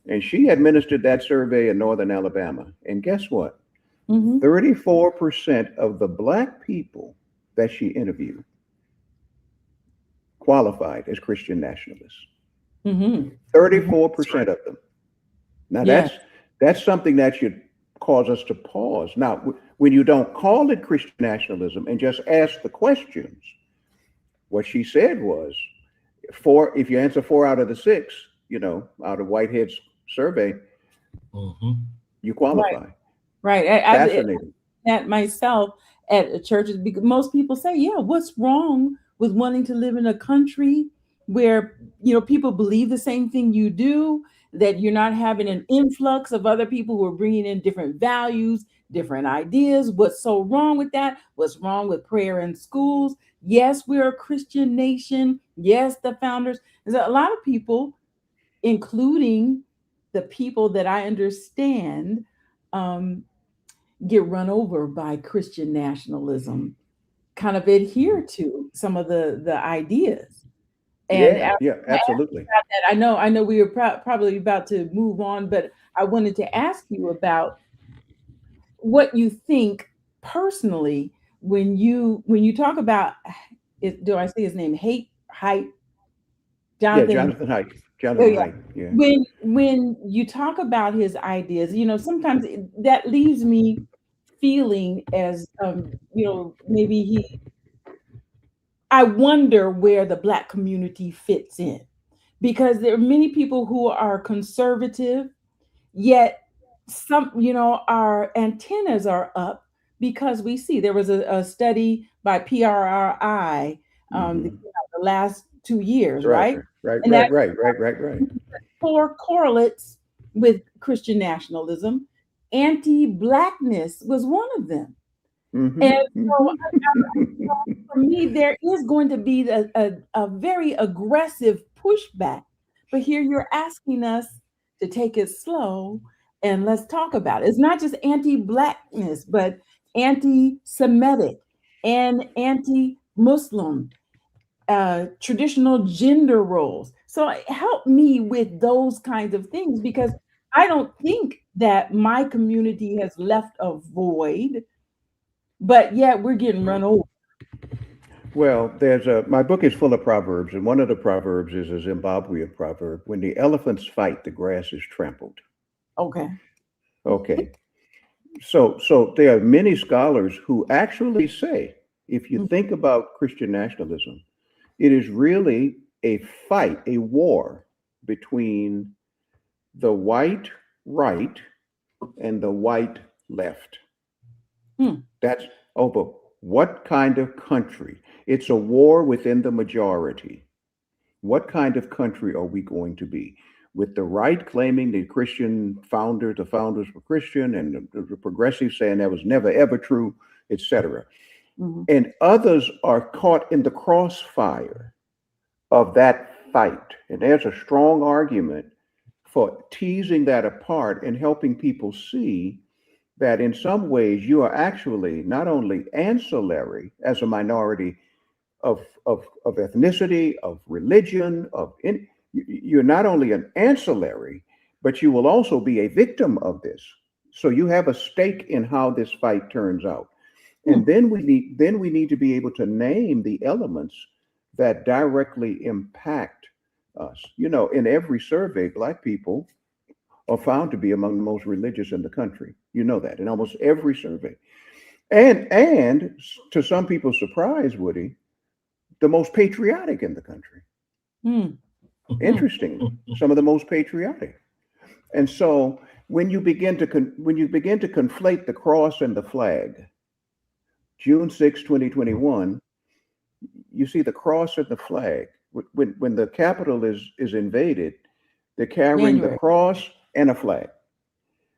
And she administered that survey in Northern Alabama. And guess what? 34% of the Black people that she interviewed qualified as Christian nationalists. 34% of them. Now that's something that should cause us to pause. Now, when you don't call it Christian nationalism and just ask the questions, what she said was, if you answer 4 out of the 6, out of Whitehead's survey, you qualify. Right. Fascinating. That myself at churches, because most people say, what's wrong with wanting to live in a country where people believe the same thing you do, that you're not having an influx of other people who are bringing in different values, different ideas? What's so wrong with that? What's wrong with prayer in schools? Yes, we're a Christian nation. Yes, the founders. There's a lot of people, including the people that I understand, get run over by Christian nationalism, kind of adhere to some of the ideas. And absolutely. I know we were probably about to move on, but I wanted to ask you about what you think personally when you talk about, do I say his name? Haidt? Jonathan Haidt. Haidt. Yeah. When you talk about his ideas, sometimes that leaves me feeling as maybe I wonder where the Black community fits in, because there are many people who are conservative, yet some, our antennas are up because we see there was a study by PRRI the last 2 years, right? Right. And Right. 4 correlates with Christian nationalism, anti-Blackness was one of them. Mhm, And so mhm. for me, there is going to be a very aggressive pushback. But here you're asking us to take it slow and let's talk about it. It's not just anti-Blackness, but anti-Semitic and anti-Muslim, traditional gender roles. So help me with those kinds of things, because I don't think that my community has left a void, but yet we're getting run over. Well, my book is full of proverbs, and one of the proverbs is a Zimbabwean proverb: "When the elephants fight, the grass is trampled." Okay. Okay, so there are many scholars who actually say, if you think about Christian nationalism, it is really a fight, a war between the white right and the white left. Hmm. That's over what kind of country. It's a war within the majority. What kind of country are we going to be? With the right claiming the the founders were Christian, and the progressives saying that was never ever true, etc. Mhm. And others are caught in the crossfire of that fight. And there's a strong argument for teasing that apart and helping people see that in some ways you are actually not only ancillary as a minority of ethnicity, of religion, you're not only an ancillary, but you will also be a victim of this. So you have a stake in how this fight turns out. Hmm. And then we need to be able to name the elements that directly impact us. You know, in every survey, Black people are found to be among the most religious in the country. You know that in almost every survey. And to some people's surprise, Woody, the most patriotic in the country. Hmm. Interestingly, some of the most patriotic. And so when you begin to conflate the cross and the flag, June 6, 2021, you see the cross and the flag. When the Capitol is invaded, they're carrying the January. cross and a flag.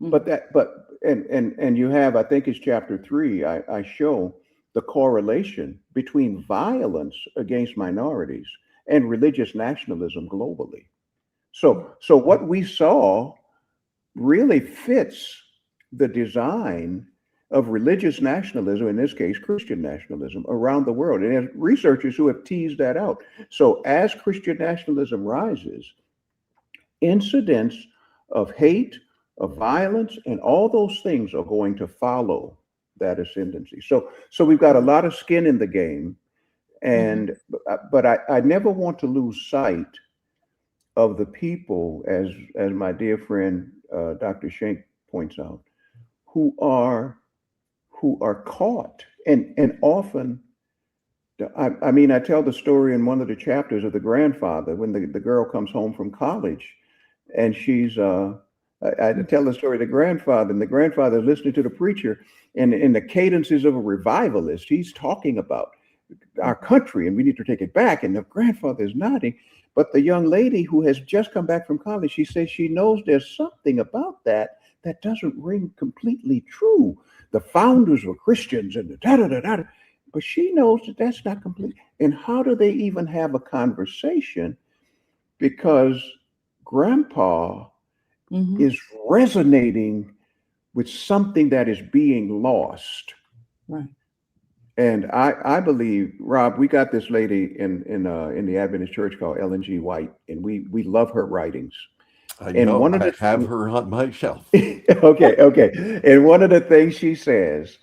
Mhm. And you have, I think it's chapter 3, I show the correlation between violence against minorities and religious nationalism globally. So what we saw really fits the design of religious nationalism, in this case, Christian nationalism, around the world. And there's researchers who have teased that out. So as Christian nationalism rises, incidents of hate, of violence, and all those things are going to follow that ascendancy. So we've got a lot of skin in the game, Mhm. and but I never want to lose sight of the people, as my dear friend Dr. Schenk points out, who are caught, and often. I mean, I tell the story in one of the chapters of the grandfather when the girl comes home from college, and she's I tell the story of the grandfather, and the grandfather is listening to the preacher, and in the cadences of a revivalist, he's talking about our country and we need to take it back. And the grandfather is nodding. But the young lady who has just come back from college, she says she knows there's something about that that doesn't ring completely true. The founders were Christians and the da da da da. But she knows that that's not complete. And how do they even have a conversation? Because grandpa Mhm. is resonating with something that is being lost. Right. And I believe, Rob, we got this lady in the Adventist Church called Ellen G. White, and we love her writings. I And know one of I the have her on my shelf. okay. And one of the things she says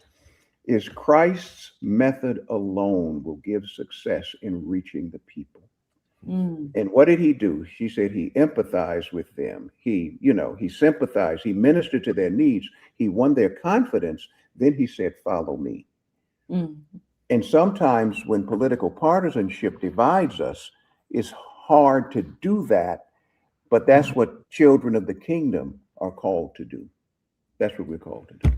is Christ's method alone will give success in reaching the people. Mm. And what did he do? She said he empathized with them. He sympathized. He ministered to their needs. He won their confidence. Then he said, "Follow me." Mm. And sometimes when political partisanship divides us, it's hard to do that. But that's what children of the kingdom are called to do. That's what we're called to do.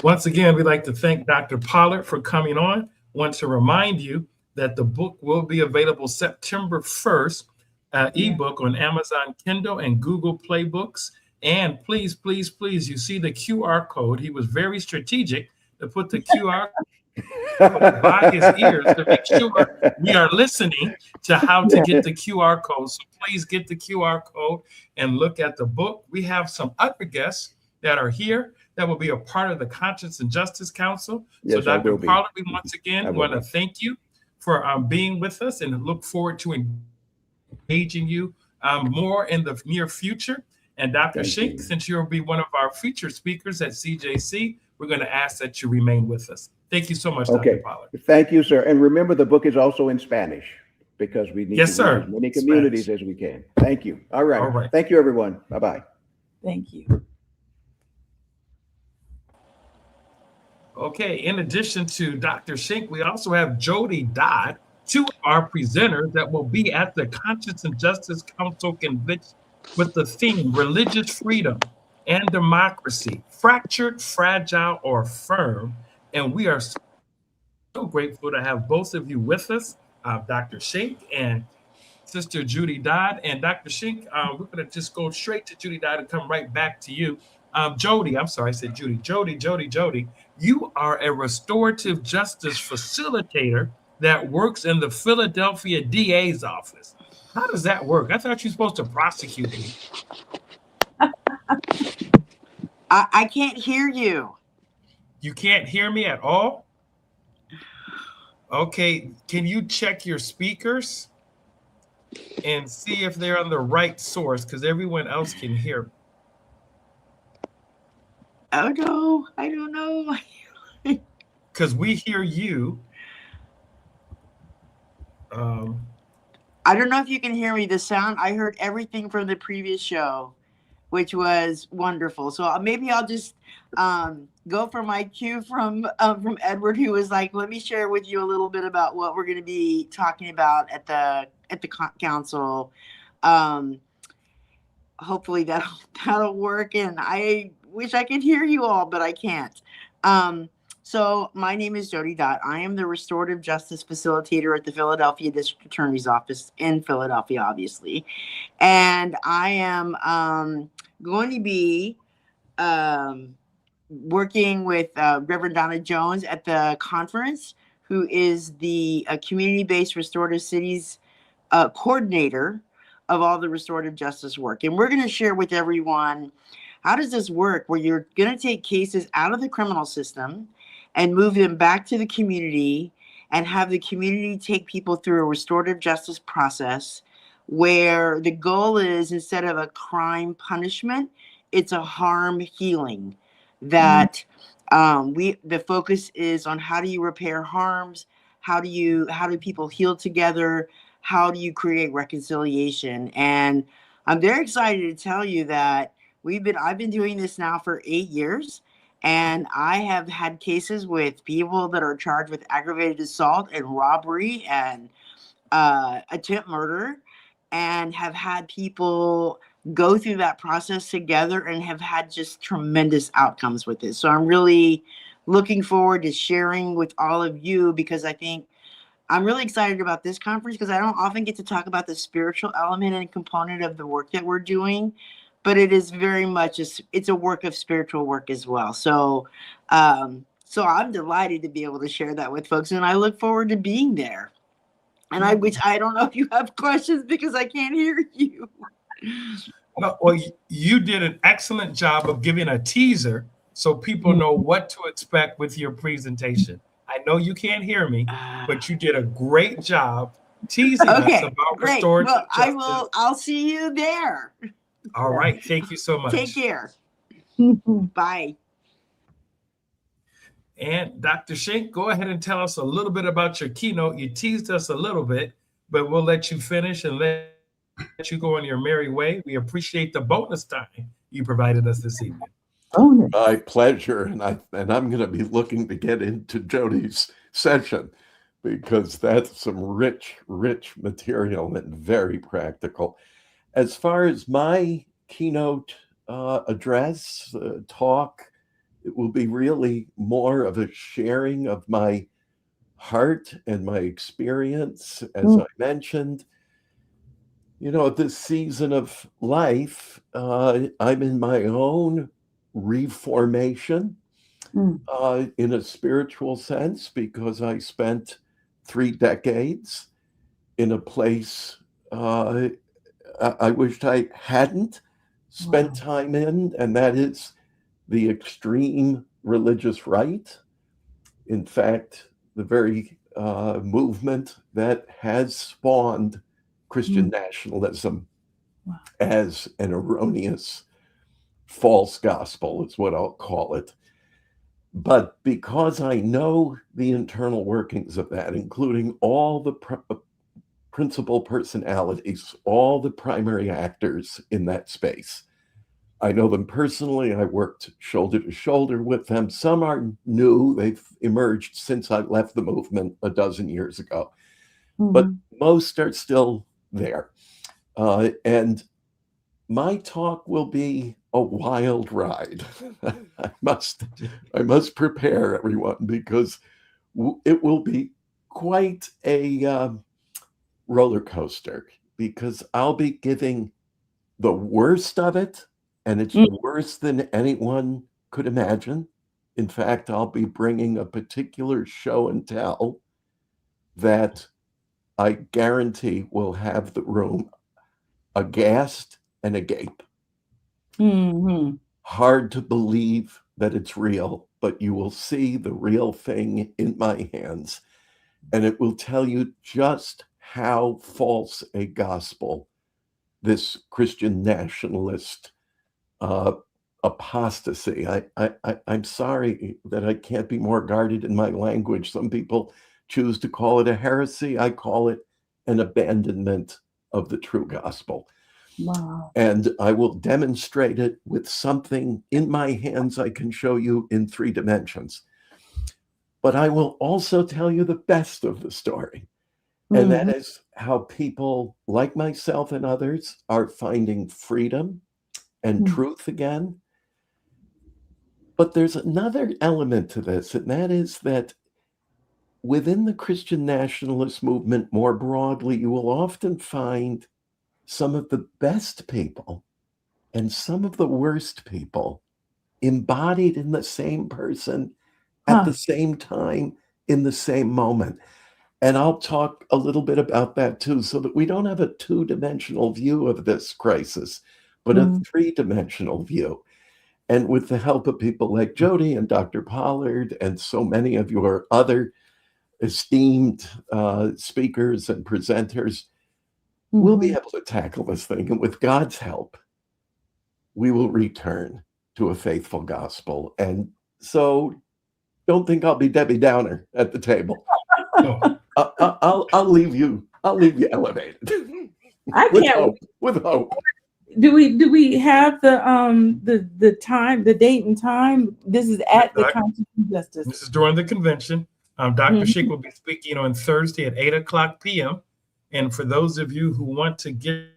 Once again, we'd like to thank Dr. Pollard for coming on. Want to remind you that the book will be available September 1st ebook on Amazon Kindle and Google Play Books. And please, please, please, you see the QR code. He was very strategic to put the QR by his ears to make sure we are listening to how to get the QR code. So please get the QR code and look at the book. We have some other guests that are here that will be a part of the Conscience and Justice Council. So Yes, I Dr. will be. Pollard, we once I again will want to be. thank you for being with us and look forward to engaging you more in the near future. And Dr. Thank Shink, you. since you'll be one of our featured speakers at CJC, we're going to ask that you remain with us. Thank you so much, Dr. Okay. Pollard. Thank you, sir. And remember, the book is also in Spanish because we need Yes, to reach sir. as many communities Spanish. as we can. Thank you. All right. All right. Thank you, everyone. Bye-bye. Thank you. Okay, in addition to Dr. Shink, we also have Jody Dodd, two of our presenters that will be at the Conscience and Justice Council convention with the theme Religious Freedom and Democracy, Fractured, Fragile, or Firm. And we are so grateful to have both of you with us, Dr. Shink and Sister Judy Dodd. And Dr. Shink, we're going to just go straight to Judy Dodd and come right back to you. Jody, I'm sorry, I said Judy. Jody, you are a restorative justice facilitator that works in the Philadelphia DA's office. How does that work? I thought you were supposed to prosecute me. I can't hear you. You can't hear me at all? Okay, can you check your speakers and see if they're on the right source? Because everyone else can hear me. Oh no, I don't know. Because we hear you. I don't know if you can hear me. The sound, I heard everything from the previous show, which was wonderful. So maybe I'll just go for my cue from Edward, who was like, "Let me share with you a little bit about what we're going to be talking about at the council." Hopefully that'll work. And I wish I could hear you all, but I can't. So my name is Jody Dott. I am the restorative justice facilitator at the Philadelphia District Attorney's Office in Philadelphia, obviously. And I am going to be working with Reverend Donna Jones at the conference, who is the community-based restorative cities coordinator of all the restorative justice work. And we're going to share with everyone, how does this work, where you're going to take cases out of the criminal system and move them back to the community and have the community take people through a restorative justice process where the goal is, instead of a crime punishment, it's a harm healing. That the focus is on, how do you repair harms? How do people heal together? How do you create reconciliation? And I'm very excited to tell you that I've been doing this now for 8 years, and I have had cases with people that are charged with aggravated assault and robbery and attempt murder, and have had people go through that process together and have had just tremendous outcomes with it. So I'm really looking forward to sharing with all of you, because I think I'm really excited about this conference, because I don't often get to talk about the spiritual element and component of the work that we're doing, but it is very much it's a work of spiritual work as well. So I'm delighted to be able to share that with folks, and I look forward to being there. And I don't know if you have questions, because I can't hear you. No, well, you did an excellent job of giving a teaser so people know what to expect with your presentation. I know you can't hear me, but you did a great job teasing us about restorative justice. I'll see you there. All right. Thank you so much. Take care. Bye. And Dr. Shink, go ahead and tell us a little bit about your keynote. You teased us a little bit, but we'll let you finish and let you go on your merry way. We appreciate the bonus time you provided us this evening. My pleasure. And I'm going to be looking to get into Jody's session, because that's some rich material and very practical. As far as my keynote address, talk, it will be really more of a sharing of my heart and my experience. As I mentioned, You know, at this season of life, I'm in my own reformation Mm. in a spiritual sense because I spent 3 decades in a place I wished I hadn't spent time in, and that is the extreme religious right. In fact, the very movement that has spawned Christian nationalism as an erroneous false gospel, is what I'll call it. But because I know the internal workings of that, including all the principal personalities, all the primary actors in that space, I know them personally. I worked shoulder to shoulder with them. Some are new. They've emerged since I left the movement a dozen years ago, but most are still there. And my talk will be a wild ride. I must prepare everyone because it will be quite a roller coaster because I'll be giving the worst of it, and it's worse than anyone could imagine. In fact, I'll be bringing a particular show and tell that I guarantee will have the room aghast and agape. Hard to believe that it's real, but you will see the real thing in my hands, and it will tell you just how false a gospel this Christian nationalist apostasy. I'm sorry that I can't be more guarded in my language. Some people choose to call it a heresy. I call it an abandonment of the true gospel. Wow. And I will demonstrate it with something in my hands I can show you in 3 dimensions. But I will also tell you the best of the story. And that is how people like myself and others are finding freedom and truth again. But there's another element to this, and that is that within the Christian nationalist movement more broadly, you will often find some of the best people and some of the worst people embodied in the same person at the same time in the same moment. And I'll talk a little bit about that too, so that we don't have a 2-dimensional view of this crisis, but a 3-dimensional view. And with the help of people like Jody and Dr. Pollard and so many of your other esteemed speakers and presenters, we'll be able to tackle this thing. And with God's help, we will return to a faithful gospel. And so don't think I'll be Debbie Downer at the table. I'll leave you elevated. I can't. With hope. Do we have the time, the date and time? This is at the Council of Justice. This is during the convention. Dr. Sheik will be speaking on Thursday at 8:00 p.m. And for those of you who want to get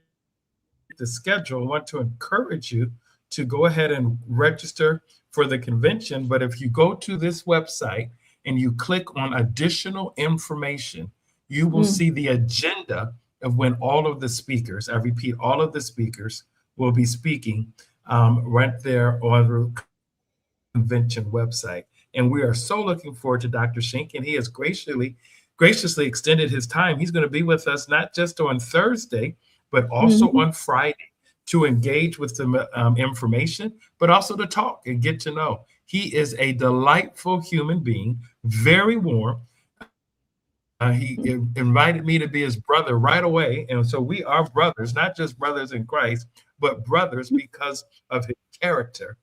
the schedule, I want to encourage you to go ahead and register for the convention. But if you go to this website and you click on additional information, you will see the agenda of when all of the speakers, I repeat, all of the speakers will be speaking right there on the convention website. And we are so looking forward to Dr. Shink, and he has graciously extended his time. He's going to be with us not just on Thursday, but also on Friday to engage with the information, but also to talk and get to know. He is a delightful human being, very warm. He invited me to be his brother right away. And so we are brothers, not just brothers in Christ, but brothers because of his character,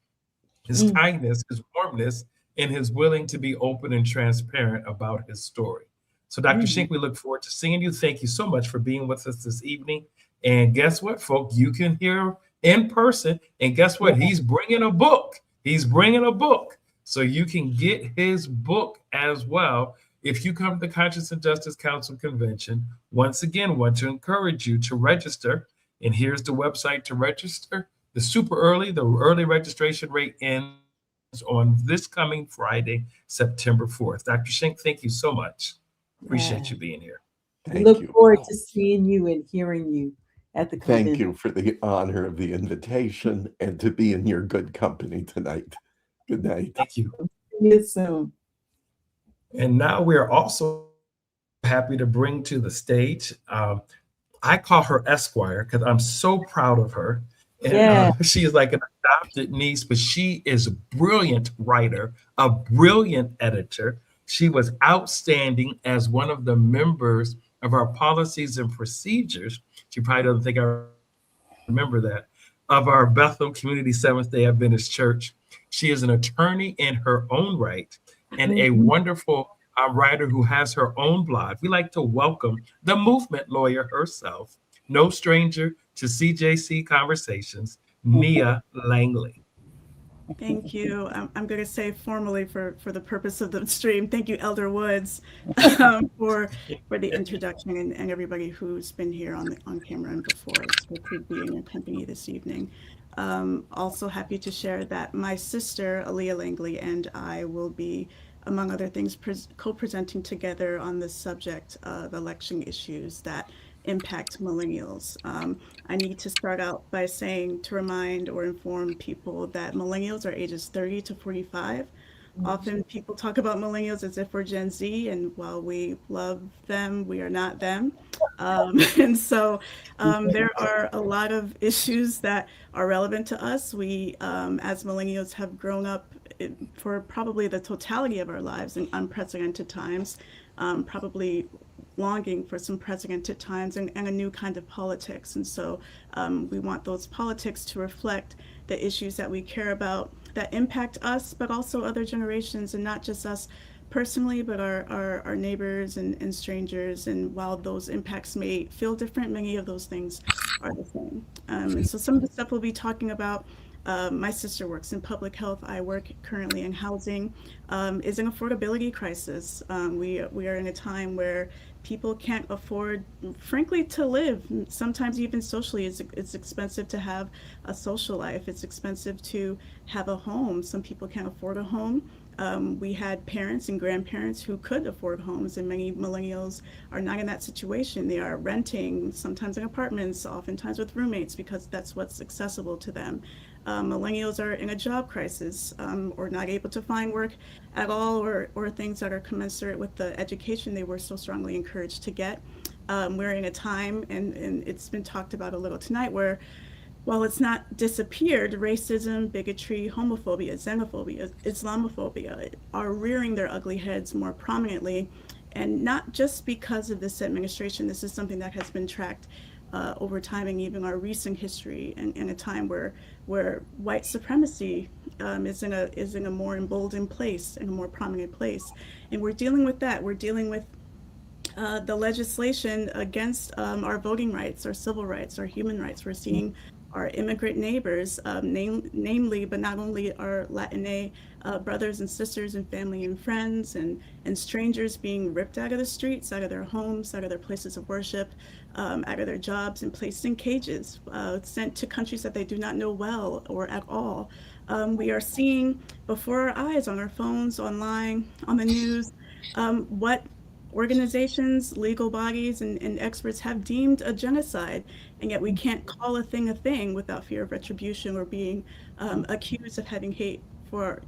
his kindness, his warmness, and his willing to be open and transparent about his story. So Dr. Shink, we look forward to seeing you. Thank you so much for being with us this evening. And guess what, folks? You can hear in person. And guess what? He's bringing a book. He's bringing a book. So you can get his book as well. If you come to the Conscience and Justice Council Convention, once again, want to encourage you to register. And here's the website to register. The early registration rate ends on this coming Friday, September 4th. Dr. Shink, thank you so much. Appreciate you being here. Look forward to seeing you and hearing you. at the Thank convention. you for the honor of the invitation and to be in your good company tonight. Good night. Thank you. See you soon. And now we are also happy to bring to the stage. I call her Esquire because I'm so proud of her. And Yeah. she is like an adopted niece, but she is a brilliant writer, a brilliant editor. She was outstanding as one of the members of our policies and procedures. She probably doesn't think I remember that, of our Bethel Community Seventh day Adventist Church. She is an attorney in her own right and a Mhm. wonderful writer who has her own blog. We like to welcome the movement lawyer herself, no stranger to CJC Conversations, Nia Langley. Thank you. I'm going to say formally for the purpose of the stream, thank you, Elder Woods, for the introduction and everybody who's been here on camera and before. It's good to be in your company this evening. Also happy to share that my sister, Aaliyah Langley, and I will be, among other things, co-presenting together on the subject of election issues that impact millennials. I need to start out by saying to remind or inform people that millennials are ages 30 to 45. Often people talk about millennials as if we're Gen Z, and while we love them, we are not them. And so there are a lot of issues that are relevant to us. We, as millennials, have grown up for probably the totality of our lives in unprecedented times, probably longing for some precedented times and a new kind of politics. And so we want those politics to reflect the issues that we care about that impact us, but also other generations, and not just us personally, but our neighbors and strangers. And while those impacts may feel different, many of those things are the same. And so some of the stuff we'll be talking about, my sister works in public health. I work currently in housing, is an affordability crisis. We are in a time where people can't afford, frankly, to live. Sometimes even socially, it's expensive to have a social life. It's expensive to have a home. Some people can't afford a home. We had parents and grandparents who could afford homes, and many millennials are not in that situation. They are renting, sometimes in apartments, oftentimes with roommates, because that's what's accessible to them. Millennials are in a job crisis, or not able to find work at all, or things that are commensurate with the education they were so strongly encouraged to get. We're in a time, and it's been talked about a little tonight, where while it's not disappeared, racism, bigotry, homophobia, xenophobia, Islamophobia are rearing their ugly heads more prominently. And not just because of this administration. This is something that has been tracked over time, and even our recent history, and in a time where white supremacy is in a more emboldened place, in a more prominent place. And we're dealing with that. We're dealing with the legislation against our voting rights, our civil rights, our human rights. We're seeing our immigrant neighbors, namely, but not only our Latina brothers and sisters and family and friends and strangers being ripped out of the streets, out of their homes, out of their places of worship, out of their jobs, and placed in cages, sent to countries that they do not know well or at all. We are seeing before our eyes, on our phones, online, on the news, what organizations, legal bodies, and experts have deemed a genocide, and yet we can't call a thing without fear of retribution or being accused of having hate for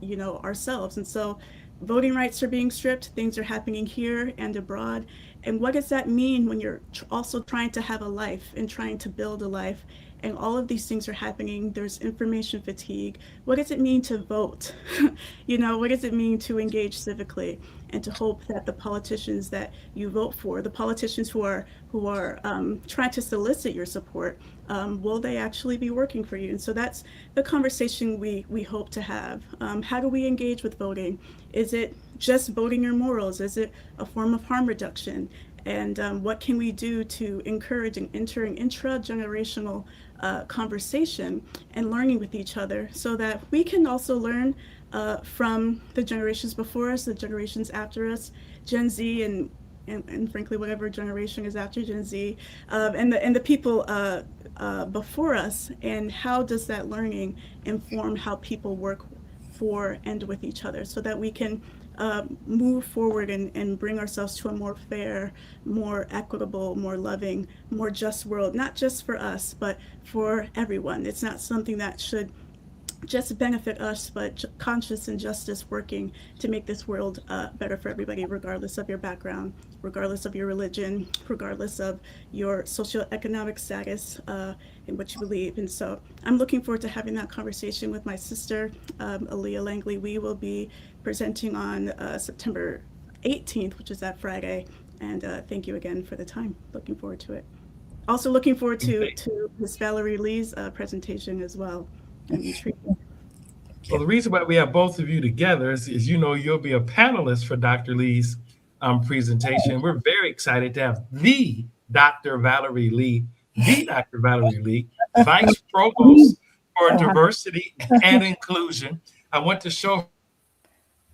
ourselves. And so voting rights are being stripped, things are happening here and abroad. And what does that mean when you're also trying to have a life and trying to build a life, and all of these things are happening? There's information fatigue. What does it mean to vote? What does it mean to engage civically, and to hope that the politicians that you vote for, the politicians who are trying to solicit your support, will they actually be working for you? And so that's the conversation we hope to have. How do we engage with voting? Is it just voting your morals? Is it a form of harm reduction? And what can we do to encourage and enter an intra-generational conversation and learning with each other, so that we can also learn from the generations before us, the generations after us, Gen Z, and frankly, whatever generation is after Gen Z, and the people before us, and how does that learning inform how people work for and with each other, so that we can move forward and bring ourselves to a more fair, more equitable, more loving, more just world, not just for us, but for everyone. It's not something that should just benefit us, but conscious injustice working to make this world better for everybody, regardless of your background, regardless of your religion, regardless of your socioeconomic status in what you believe. And so I'm looking forward to having that conversation with my sister, Aaliyah Langley. We will be presenting on September 18th, which is that Friday. And thank you again for the time. Looking forward to it. Also looking forward to Ms. Valerie Lee's presentation as well. I'm intrigued. Well, the reason why we have both of you together is you'll be a panelist for Dr. Lee's presentation. We're very excited to have the Dr. Valerie Lee, Vice Provost for Diversity and Inclusion. I want to show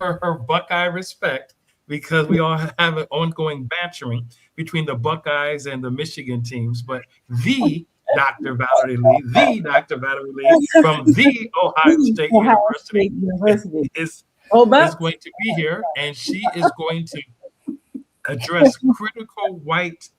her Buckeye respect because we all have an ongoing bantering between the Buckeyes and the Michigan teams, but the Dr. Valerie Lee from the Ohio State University is going to be here, and she is going to address critical white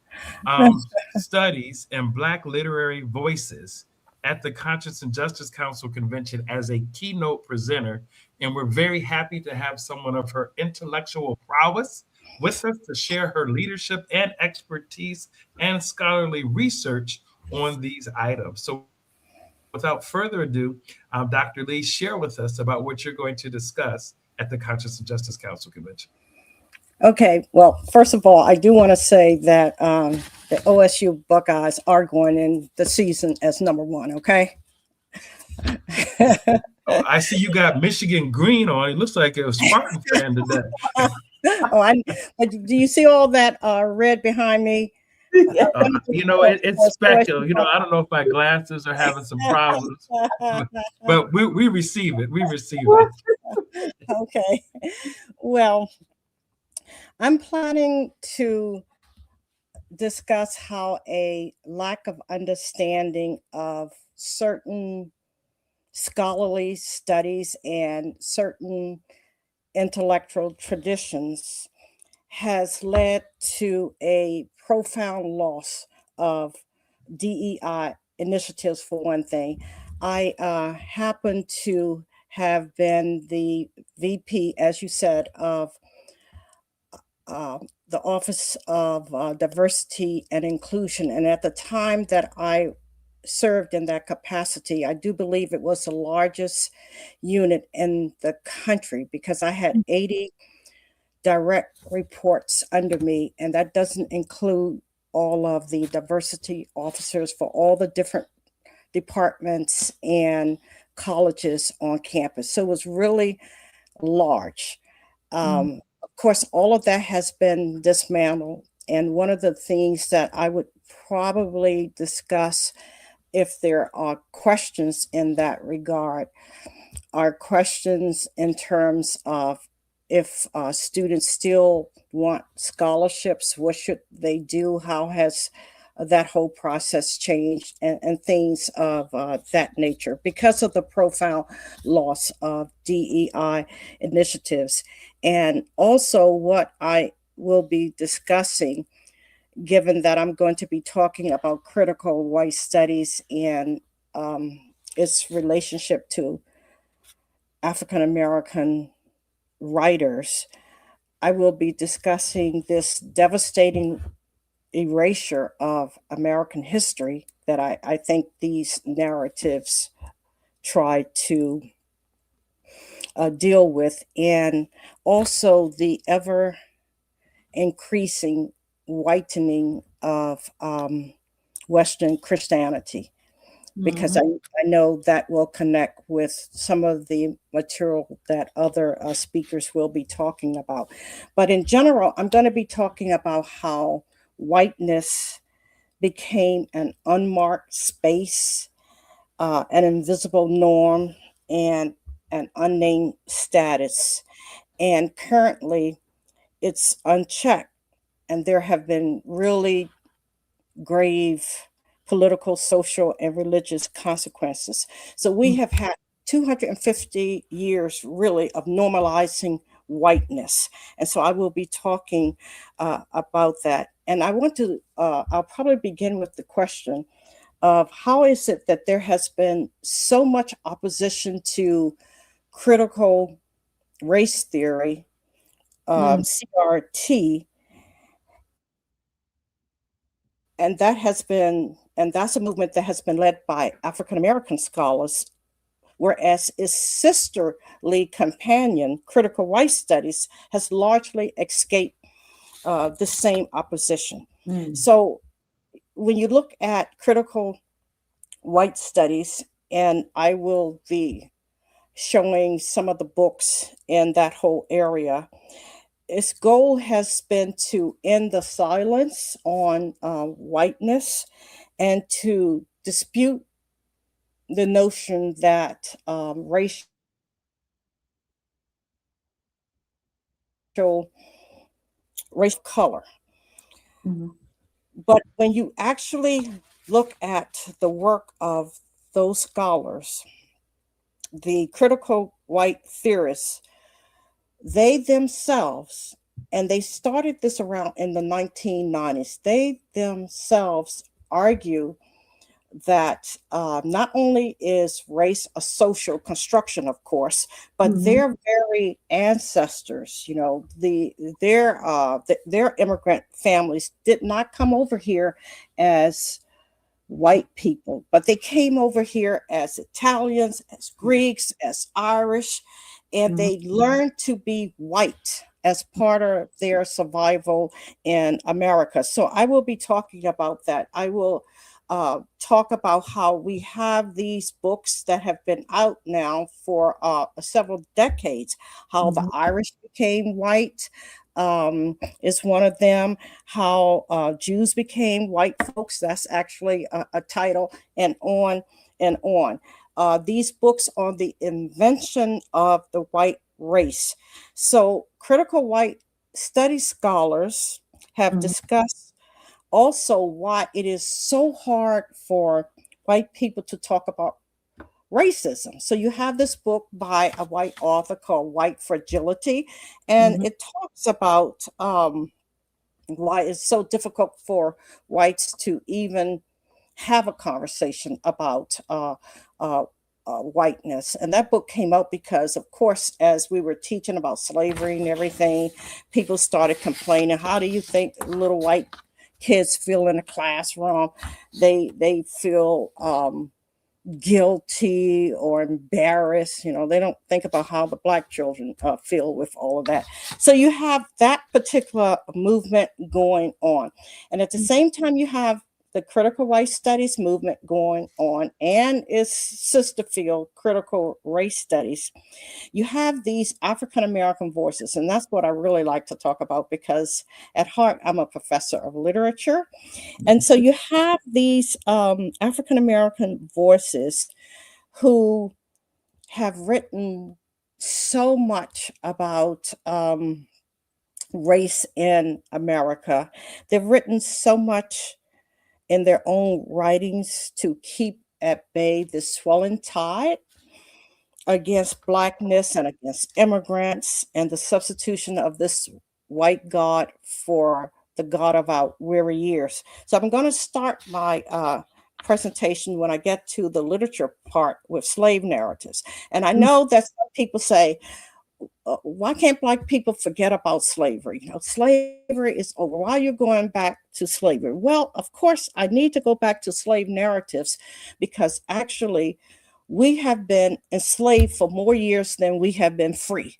studies and Black literary voices at the Conscience and Justice Council Convention as a keynote presenter. And we're very happy to have someone of her intellectual prowess with us to share her leadership and expertise and scholarly research on these items. So without further ado, Dr. Lee, share with us about what you're going to discuss at the Conscience and Justice Council Convention. Okay, well, first of all, I do want to say that the OSU Buckeyes are going in the season as #1, okay? Oh, I see you got Michigan green on. It looks like a Spartan fan today. But do you see all that red behind me? It's spectacular. I don't know if my glasses are having some problems, but we receive it. We receive it. Okay. Well, I'm planning to discuss how a lack of understanding of certain scholarly studies and certain intellectual traditions has led to a profound loss of DEI initiatives, for one thing. I happen to have been the VP, as you said, of the Office of Diversity and Inclusion. And at the time that I served in that capacity, I do believe it was the largest unit in the country because I had 80 direct reports under me, and that doesn't include all of the diversity officers for all the different departments and colleges on campus. So it was really large. Of course, all of that has been dismantled. And one of the things that I would probably discuss, if there are questions in that regard, are questions in terms of if students still want scholarships, what should they do? How has that whole process changed, and things of that nature because of the profound loss of DEI initiatives. And also what I will be discussing, given that I'm going to be talking about critical white studies and its relationship to African American writers, I will be discussing this devastating erasure of American history that I think these narratives try to deal with, and also the ever increasing whitening of Western Christianity, because I know that will connect with some of the material that other speakers will be talking about. But in general, I'm going to be talking about how whiteness became an unmarked space, an invisible norm, and an unnamed status. And currently, it's unchecked. And there have been really grave political, social, and religious consequences. So we have had 250 years really of normalizing whiteness. And so I will be talking about that. And I want to, I'll probably begin with the question of how is it that there has been so much opposition to critical race theory, CRT, and that's a movement that has been led by African American scholars, whereas its sisterly companion, critical white studies, has largely escaped the same opposition. So when you look at critical white studies, and I will be showing some of the books in that whole area, its goal has been to end the silence on whiteness and to dispute the notion that race color. But when you actually look at the work of those scholars, the critical white theorists, they themselves, and they started this around in the 1990s, they themselves argue that not only is race a social construction, of course, but their very ancestors, you know, their immigrant families did not come over here as white people, but they came over here as Italians, as Greeks, as Irish, and they learned to be white as part of their survival in America. So I will be talking about that. I will talk about how we have these books that have been out now for several decades, how the Irish became white is one of them, how Jews became white folks, that's actually a title, and on and on. These books on the invention of the white race. So critical white study scholars have discussed also why it is so hard for white people to talk about racism. So you have this book by a white author called White Fragility, and it talks about why it's so difficult for whites to even have a conversation about whiteness. And that book came out because, of course, as we were teaching about slavery and everything, people started complaining, how do you think little white kids feel in a classroom? They feel guilty or embarrassed. You know, they don't think about how the Black children feel with all of that. So you have that particular movement going on. And at the same time, you have the critical white studies movement going on and its sister field, critical race studies. You have these African American voices, and that's what I really like to talk about because at heart, I'm a professor of literature. And so you have these African American voices who have written so much about race in America. They've written so much in their own writings to keep at bay this swelling tide against Blackness and against immigrants and the substitution of this white God for the God of our weary years. So I'm going to start my presentation when I get to the literature part with slave narratives. And I know that some people say, why can't Black people forget about slavery? You know, slavery is over. Why are you going back to slavery? Well, of course, I need to go back to slave narratives because actually we have been enslaved for more years than we have been free.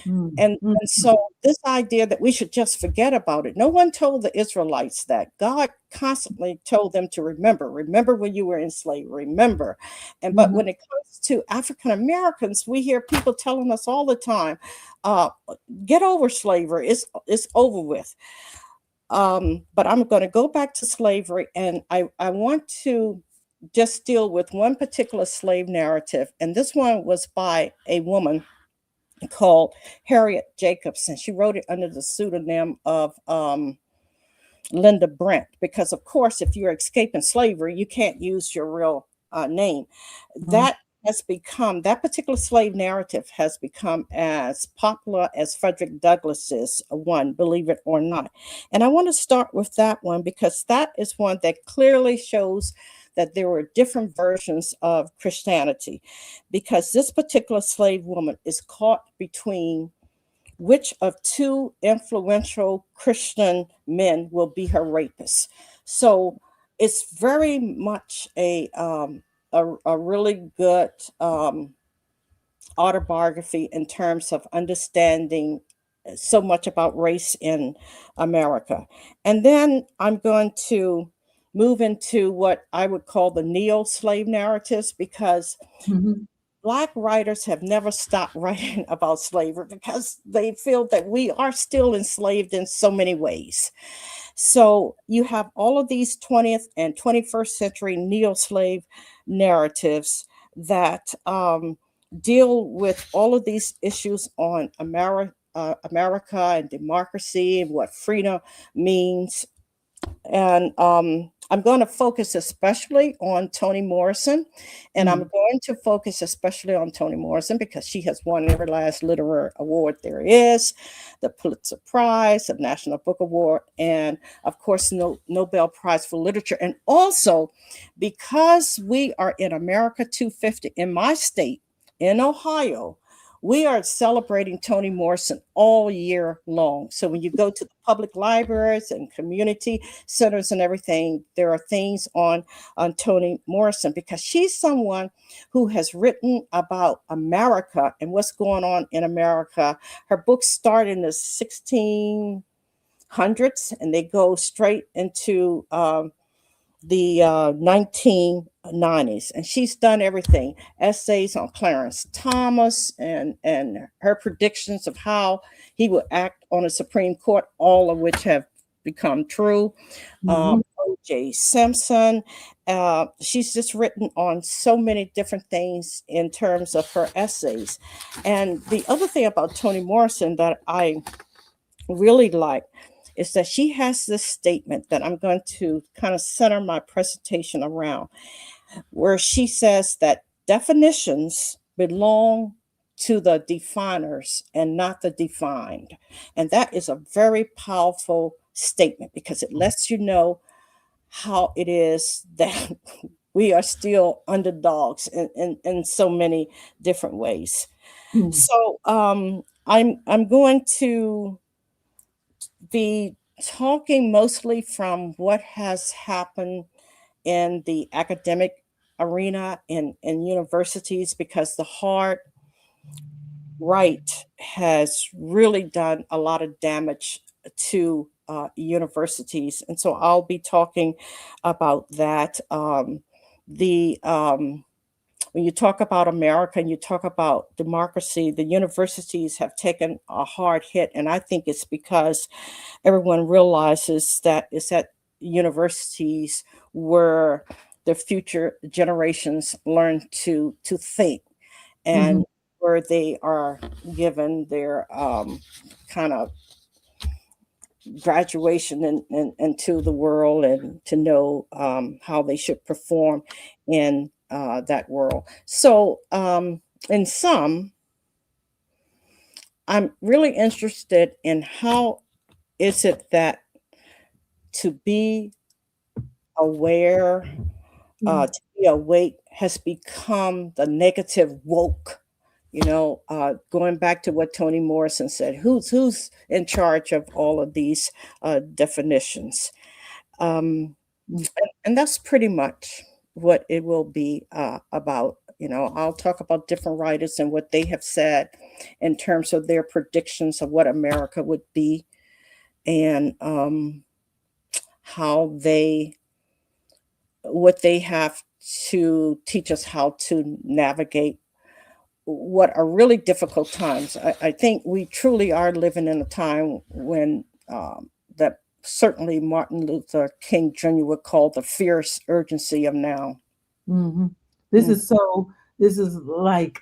And so this idea that we should just forget about it, no one told the Israelites that. God constantly told them to remember when you were in slavery, remember. But when it comes to African Americans, we hear people telling us all the time, get over slavery, it's over with. But I'm going to go back to slavery, and I want to just deal with one particular slave narrative. And this one was by a woman called Harriet Jacobson. She wrote it under the pseudonym of Linda Brent, because of course, if you're escaping slavery, you can't use your real name. That has become, that particular slave narrative has become as popular as Frederick Douglass's one, believe it or not. And I want to start with that one because that is one that clearly shows that there were different versions of Christianity, because this particular slave woman is caught between which of two influential Christian men will be her rapist. So it's very much a really good autobiography in terms of understanding so much about race in America. And then I'm going to move into what I would call the neo-slave narratives, because Black writers have never stopped writing about slavery because they feel that we are still enslaved in so many ways. So you have all of these 20th and 21st century neo-slave narratives that deal with all of these issues on America and democracy and what freedom means. And I'm going to focus especially on Toni Morrison. And I'm going to focus especially on Toni Morrison because she has won every last literary award there is, the Pulitzer Prize, the National Book Award, and of course, Nobel Prize for Literature. And also, because we are in America 250 in my state, in Ohio, we are celebrating Toni Morrison all year long. So when you go to the public libraries and community centers and everything, there are things on Toni Morrison because she's someone who has written about America and what's going on in America. Her books start in the 1600s and they go straight into the 1990s, and she's done everything, essays on Clarence Thomas and her predictions of how he would act on the Supreme Court, all of which have become true. O.J. Simpson, she's just written on so many different things in terms of her essays. And the other thing about Toni Morrison that I really like is that she has this statement that I'm going to kind of center my presentation around, where she says that definitions belong to the definers and not the defined. And that is a very powerful statement because it lets you know how it is that we are still underdogs in so many different ways. So I'm going to be talking mostly from what has happened in the academic arena in universities, because the hard right has really done a lot of damage to universities. And so I'll be talking about that. When you talk about America and you talk about democracy, the universities have taken a hard hit. And I think it's because everyone realizes that it's at universities where the future generations learn to think, and where they are given their kind of graduation into the world and to know how they should perform in that world. So in sum, I'm really interested in how is it that to be aware, to be awake has become the negative woke. Going back to what Toni Morrison said, who's in charge of all of these definitions? And that's pretty much what it will be about. I'll talk about different writers and what they have said in terms of their predictions of what America would be, and what they have to teach us how to navigate what are really difficult times. I think we truly are living in a time when that certainly Martin Luther King Jr. would call the fierce urgency of now. This is like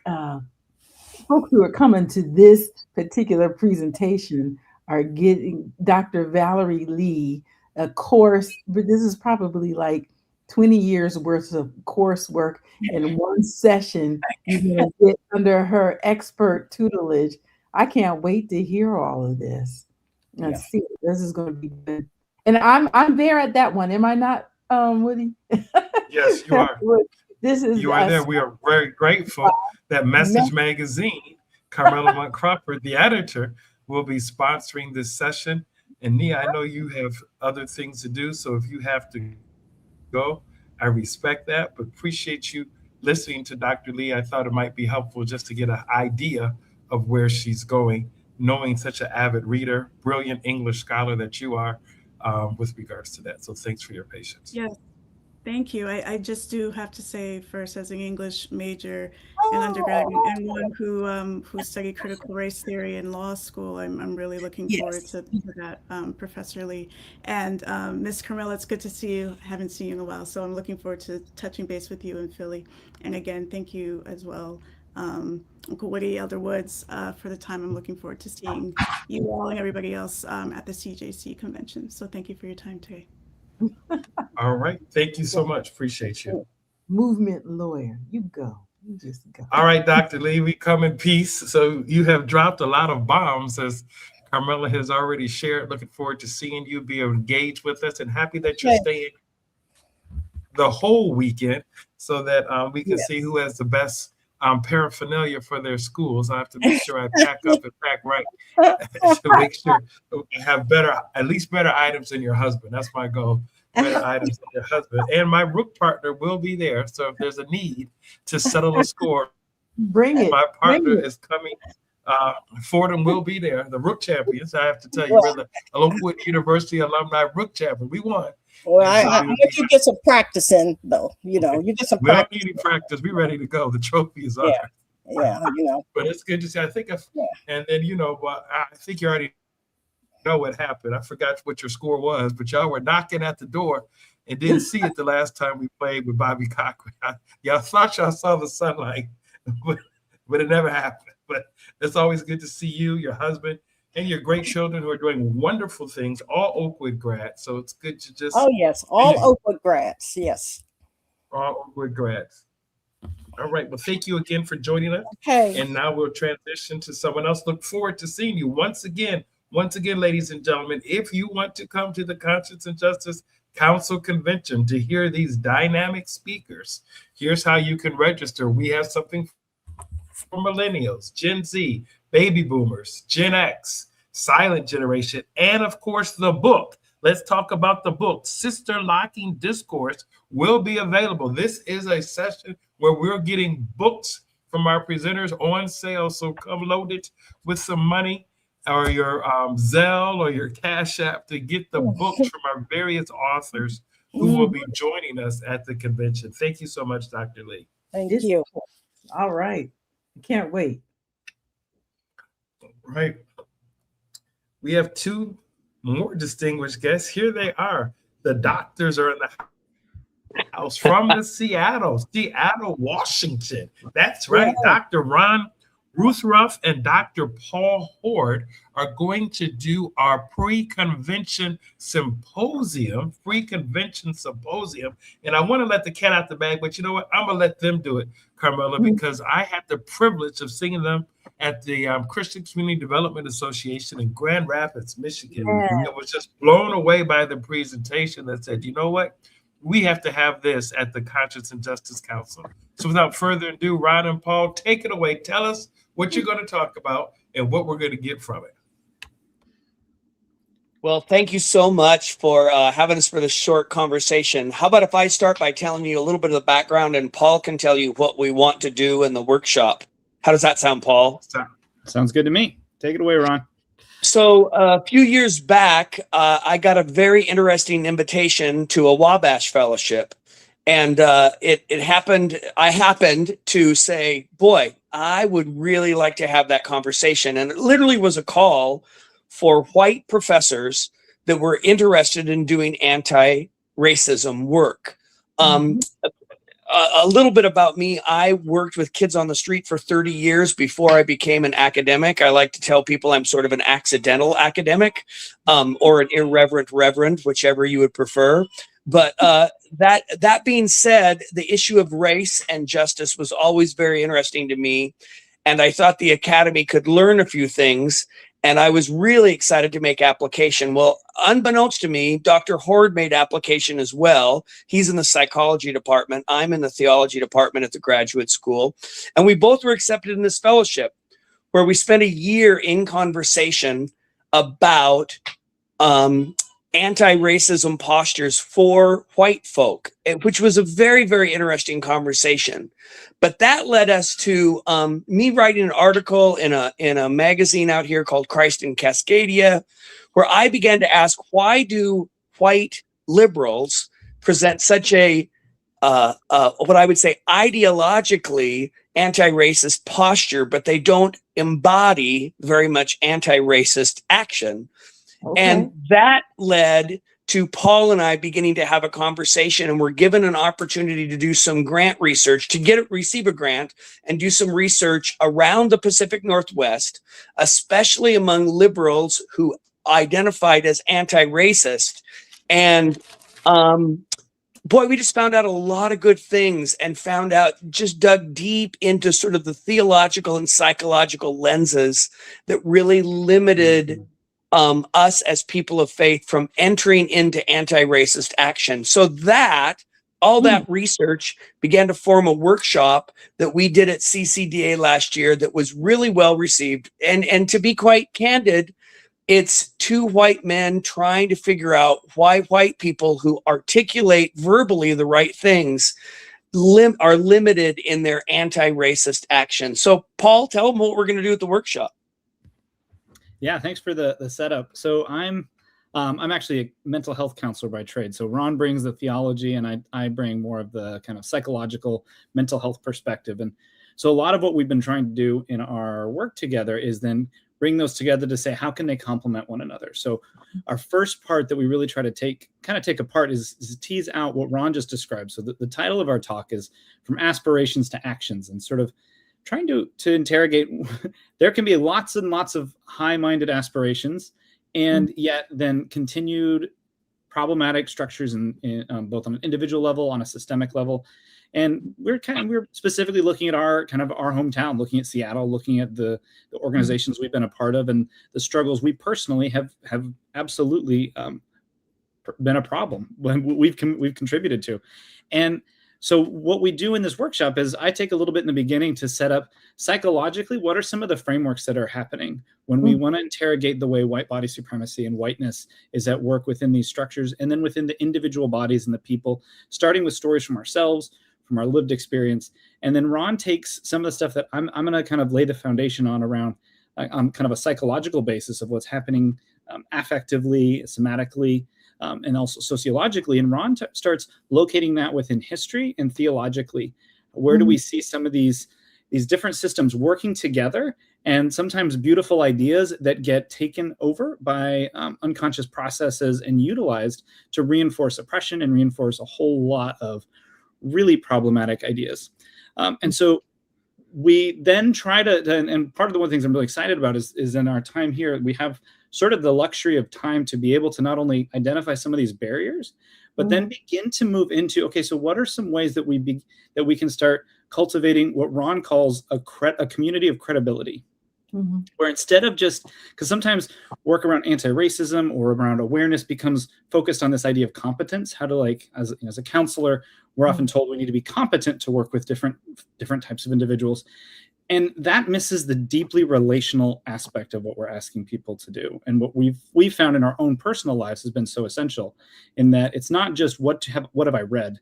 folks who are coming to this particular presentation are getting Dr. Valerie Lee a course, but this is probably like 20 years worth of coursework in one session. You're going to get under her expert tutelage. I can't wait to hear all of this. Let's see. This is going to be good. And I'm there at that one. Am I not, Woody? Yes, you are. This is you are there. We are very grateful that Message Magazine, Carmela Monk Crawford, the editor, will be sponsoring this session. And Nia, I know you have other things to do, so if you have to go, I respect that, but appreciate you listening to Dr. Lee. I thought it might be helpful just to get an idea of where she's going, knowing such an avid reader, brilliant English scholar that you are, with regards to that. So thanks for your patience. Yes. Thank you. I just do have to say first, as an English major in undergrad and one who studied critical race theory in law school, I'm really looking forward to that, Professor Lee. And Ms. Carmela, it's good to see you. I haven't seen you in a while, so I'm looking forward to touching base with you in Philly. And again, thank you as well, Uncle Woody, Elder Woods, for the time. I'm looking forward to seeing you all and everybody else at the CJC convention. So thank you for your time today. All right. Thank you so much. Appreciate you. Movement lawyer. You go. You just go. All right, Dr. Lee, we come in peace. So you have dropped a lot of bombs, as Carmela has already shared. Looking forward to seeing you be engaged with us, and happy that you're staying the whole weekend so that we can see who has the best paraphernalia for their schools. I have to make sure I pack up and pack right to make sure I have at least better items than your husband. That's my goal. Better items than your husband. And my rook partner will be there. So if there's a need to settle a score, bring it. My partner is coming. Fordham will be there. The rook champions. I have to tell you, we're the Oakwood University alumni rook champion. We won. Well, I hope you get some practice in, though. You know, you get some we practice. We don't need any practice. We're ready to go. The trophy is ours. Yeah, you know. But it's good to see. I think, and then, you know, I think you already know what happened. I forgot what your score was, but y'all were knocking at the door and didn't see it the last time we played with Bobby Cochran. Y'all thought y'all saw the sunlight, but it never happened. But it's always good to see you, your husband, and your great children who are doing wonderful things, all Oakwood grads. So it's good to just... Oh, yes, all Oakwood grads, yes. All Oakwood grads. All right, well, thank you again for joining us. Okay. And now we'll transition to someone else. Look forward to seeing you once again, ladies and gentlemen. If you want to come to the Conscience and Justice Council Convention to hear these dynamic speakers, here's how you can register. We have something for millennials, Gen Z, baby boomers, Gen X, silent generation, and of course the book. Let's talk about the book. Sister Locking Discourse will be available. This is a session where we're getting books from our presenters on sale. So come loaded with some money or your Zelle or your Cash App to get the books from our various authors who will be joining us at the convention. Thank you so much, Dr. Lee. Thank you. All right. I can't wait. Right. We have two more distinguished guests. Here they are. The doctors are in the house from the Seattle, Washington. That's right. Dr. Ron Ruthruff and Dr. Paul Hord are going to do our pre-convention symposium, And I want to let the cat out the bag, but you know what? I'm going to let them do it, Carmela, because I had the privilege of seeing them at the Christian Community Development Association in Grand Rapids, Michigan. I was just blown away by the presentation that said, you know what? We have to have this at the Conscience and Justice Council. So without further ado, Ron and Paul, take it away. Tell us what you're going to talk about and what we're going to get from it. Well, thank you so much for having us for this short conversation. How about if I start by telling you a little bit of the background and Paul can tell you what we want to do in the workshop. How does that sound, Paul? Sounds good to me. Take it away, Ron. So a few years back, I got a very interesting invitation to a Wabash Fellowship. And it happened, I happened to say, boy, I would really like to have that conversation. And it literally was a call for white professors that were interested in doing anti-racism work. A little bit about me. I worked with kids on the street for 30 years before I became an academic. I like to tell people I'm sort of an accidental academic or an irreverent reverend, whichever you would prefer. But that being said, the issue of race and justice was always very interesting to me. And I thought the Academy could learn a few things. And I was really excited to make application. Well, unbeknownst to me, Dr. Hord made application as well. He's in the psychology department. I'm in the theology department at the graduate school. And we both were accepted in this fellowship where we spent a year in conversation about anti-racism postures for white folk, which was a very, very interesting conversation. But that led us to me writing an article in a magazine out here called Christ in Cascadia, where I began to ask, why do white liberals present such a what I would say ideologically anti-racist posture, but they don't embody very much anti-racist action? Okay. And that led to Paul and I beginning to have a conversation, and we're given an opportunity to do some grant research, to receive a grant and do some research around the Pacific Northwest, especially among liberals who identified as anti-racist. And boy, we just found out a lot of good things and just dug deep into sort of the theological and psychological lenses that really limited us as people of faith from entering into anti-racist action. So all that research began to form a workshop that we did at CCDA last year that was really well received. And to be quite candid, it's two white men trying to figure out why white people who articulate verbally the right things are limited in their anti-racist action. So Paul, tell them what we're going to do at the workshop. Yeah, thanks for the setup. So I'm actually a mental health counselor by trade. So Ron brings the theology, and I bring more of the kind of psychological mental health perspective. And so a lot of what we've been trying to do in our work together is then bring those together to say, how can they complement one another? So our first part that we really try to take apart is to tease out what Ron just described. So the title of our talk is From Aspirations to Actions, and sort of trying to interrogate, there can be lots and lots of high-minded aspirations, and yet then continued problematic structures in both on an individual level, on a systemic level. And we're specifically looking at our hometown, looking at Seattle, looking at the organizations we've been a part of, and the struggles we personally have absolutely been a problem when we've contributed to. And so what we do in this workshop is I take a little bit in the beginning to set up psychologically, what are some of the frameworks that are happening when we want to interrogate the way white body supremacy and whiteness is at work within these structures, and then within the individual bodies and the people, starting with stories from ourselves, from our lived experience. And then Ron takes some of the stuff that I'm going to kind of lay the foundation on around on kind of a psychological basis of what's happening affectively, somatically, and also sociologically. And Ron starts locating that within history and theologically. Where do we see some of these different systems working together, and sometimes beautiful ideas that get taken over by unconscious processes and utilized to reinforce oppression and reinforce a whole lot of really problematic ideas. And so we then try to, and part of the one things I'm really excited about is in our time here, we have sort of the luxury of time to be able to not only identify some of these barriers, but then begin to move into, okay, so what are some ways that we can start cultivating what Ron calls a community of credibility? Where instead of just, because sometimes work around anti-racism or around awareness becomes focused on this idea of competence, how to, like, as a counselor, we're often told we need to be competent to work with different types of individuals. And that misses the deeply relational aspect of what we're asking people to do. And what we've found in our own personal lives has been so essential, in that it's not just what have I read.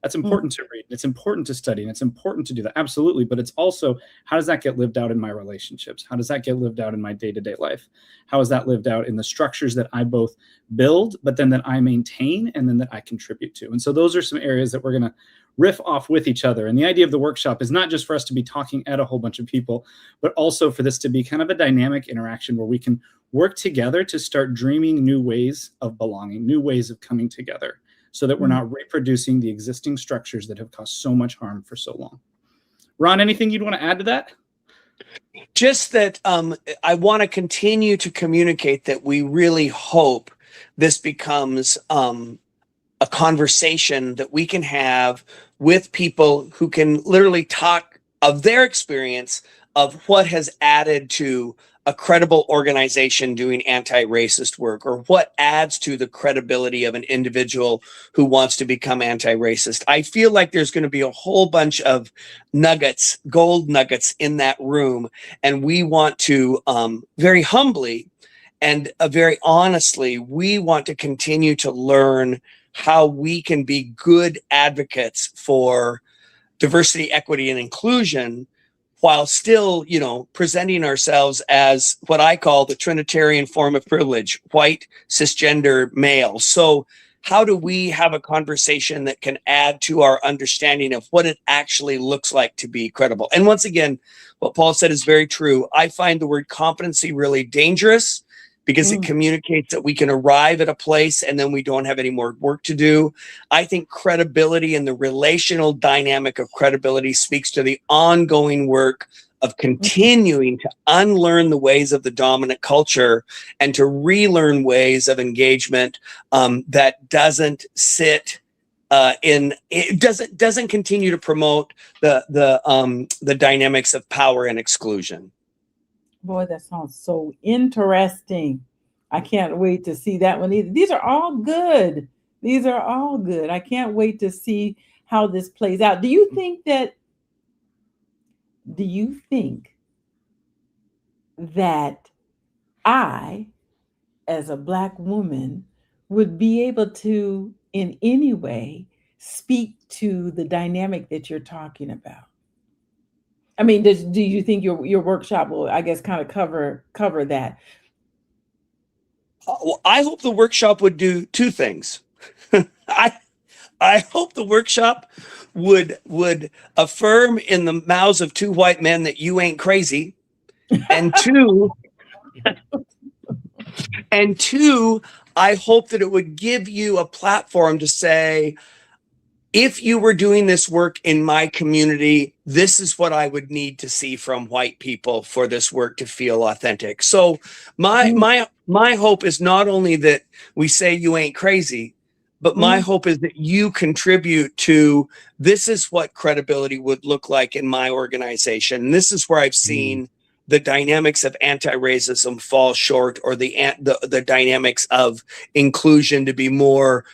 That's important to read. It's important to study, and it's important to do that. Absolutely. But it's also, how does that get lived out in my relationships? How does that get lived out in my day-to-day life? How is that lived out in the structures that I both build, but then that I maintain, and then that I contribute to? And so those are some areas that we're going to riff off with each other. And the idea of the workshop is not just for us to be talking at a whole bunch of people, but also for this to be kind of a dynamic interaction where we can work together to start dreaming new ways of belonging, new ways of coming together, so that we're not reproducing the existing structures that have caused so much harm for so long. Ron, anything you'd want to add to that? Just that I want to continue to communicate that we really hope this becomes a conversation that we can have with people who can literally talk of their experience of what has added to a credible organization doing anti-racist work, or what adds to the credibility of an individual who wants to become anti-racist. I feel like there's going to be a whole bunch of nuggets, gold nuggets in that room. And we want to very humbly and very honestly, we want to continue to learn how we can be good advocates for diversity, equity, and inclusion, while still, you know, presenting ourselves as what I call the Trinitarian form of privilege, white, cisgender male. So how do we have a conversation that can add to our understanding of what it actually looks like to be credible? And once again, what Paul said is very true. I find the word competency really dangerous, because it communicates that we can arrive at a place and then we don't have any more work to do. I think credibility and the relational dynamic of credibility speaks to the ongoing work of continuing to unlearn the ways of the dominant culture and to relearn ways of engagement that doesn't sit doesn't continue to promote the dynamics of power and exclusion. Boy, that sounds so interesting. I can't wait to see that one either. These are all good. These are all good. I can't wait to see how this plays out. Do you think that I, as a Black woman, would be able to, in any way, speak to the dynamic that you're talking about? I mean, do you think your workshop will, I guess, kind of cover that? Well, I hope the workshop would do two things. I hope the workshop would affirm in the mouths of two white men that you ain't crazy, and two, I hope that it would give you a platform to say, if you were doing this work in my community, this is what I would need to see from white people for this work to feel authentic. So my hope is not only that we say you ain't crazy, but my hope is that you contribute to, this is what credibility would look like in my organization. And this is where I've seen the dynamics of anti-racism fall short, or the dynamics of inclusion to be more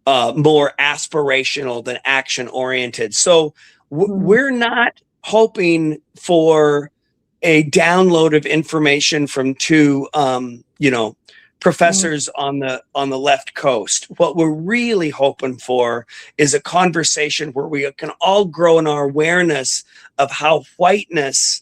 aspirational than action oriented. So we're not hoping for a download of information from two, professors on the left coast. What we're really hoping for is a conversation where we can all grow in our awareness of how whiteness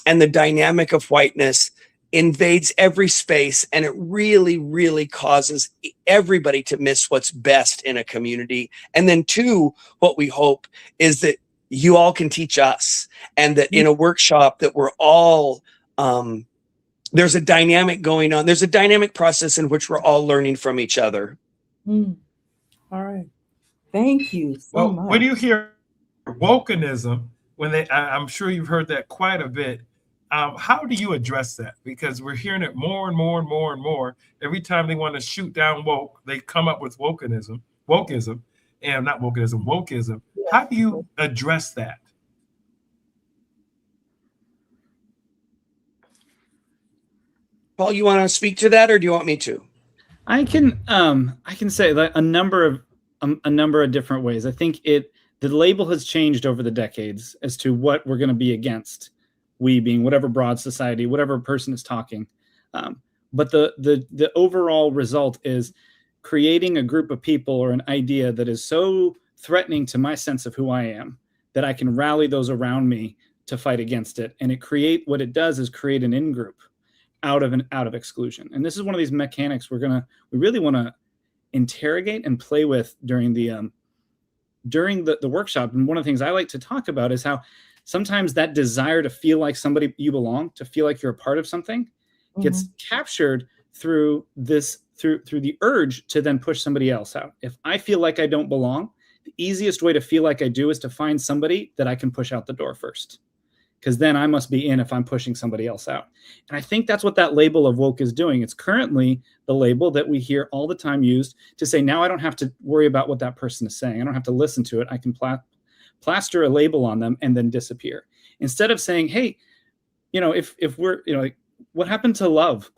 and the dynamic of whiteness invades every space, and it really, really causes everybody to miss what's best in a community. And then two, what we hope is that you all can teach us, and that in a workshop that we're all, there's a dynamic going on. There's a dynamic process in which we're all learning from each other. All right. Thank you so much. When you hear wokeism, I'm sure you've heard that quite a bit. How do you address that? Because we're hearing it more and more and more and more. Every time they want to shoot down woke, they come up with wokeism, and not wokeism, wokeism. Yeah. How do you address that? Paul, you want to speak to that, or do you want me to? I can say that a number of different ways. I think the label has changed over the decades as to what we're going to be against. We being whatever broad society, whatever person is talking. But the overall result is creating a group of people or an idea that is so threatening to my sense of who I am that I can rally those around me to fight against it. And what it does is create an in-group out of exclusion. And this is one of these mechanics we really want to interrogate and play with during the workshop. And one of the things I like to talk about is how sometimes that desire to feel like somebody you belong, to feel like you're a part of something, gets captured through the urge to then push somebody else out. If I feel like I don't belong, the easiest way to feel like I do is to find somebody that I can push out the door first. because then I must be in if I'm pushing somebody else out. And I think that's what that label of woke is doing. It's currently the label that we hear all the time used to say, now I don't have to worry about what that person is saying. I don't have to listen to it. I can plaster a label on them and then disappear. Instead of saying, hey, if we're, like, what happened to love?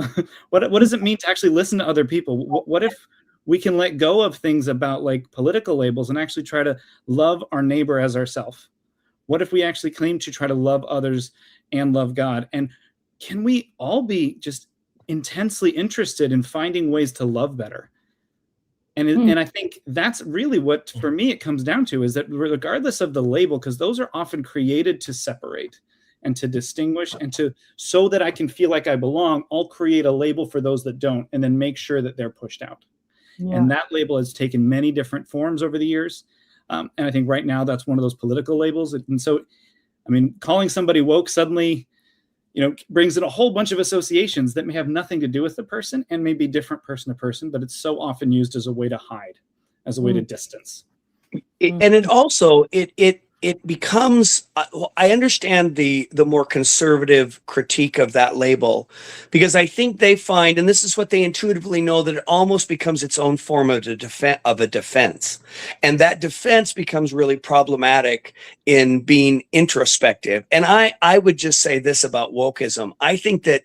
What does it mean to actually listen to other people? What if we can let go of things about like political labels and actually try to love our neighbor as ourselves? What if we actually claim to try to love others and love God? And can we all be just intensely interested in finding ways to love better? And I think that's really what, for me, it comes down to, is that regardless of the label, because those are often created to separate and to distinguish and so that I can feel like I belong, I'll create a label for those that don't and then make sure that they're pushed out. Yeah. And that label has taken many different forms over the years. And I think right now that's one of those political labels. And so, I mean, calling somebody woke suddenly, brings in a whole bunch of associations that may have nothing to do with the person and may be different person to person, but it's so often used as a way to hide, as a way to distance. And it also, it becomes, I understand the more conservative critique of that label, because I think they find, and this is what they intuitively know, that it almost becomes its own form of a defense. And that defense becomes really problematic in being introspective. And I would just say this about wokeism. I think that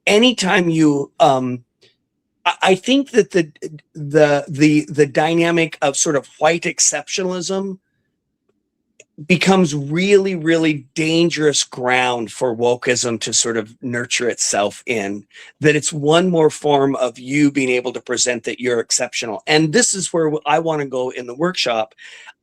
anytime you, I think that the dynamic of sort of white exceptionalism becomes really, really dangerous ground for wokeism to sort of nurture itself in, that it's one more form of you being able to present that you're exceptional. And this is where I want to go in the workshop.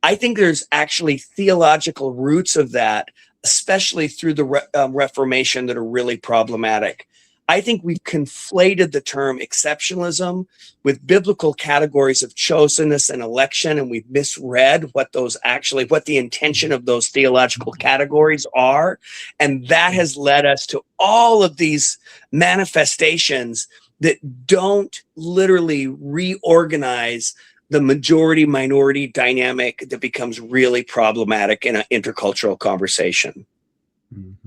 I think there's actually theological roots of that, especially through the Reformation, that are really problematic. I think we've conflated the term exceptionalism with biblical categories of chosenness and election, and we've misread what the intention of those theological categories are. And that has led us to all of these manifestations that don't literally reorganize the majority-minority dynamic that becomes really problematic in an intercultural conversation. Mm-hmm.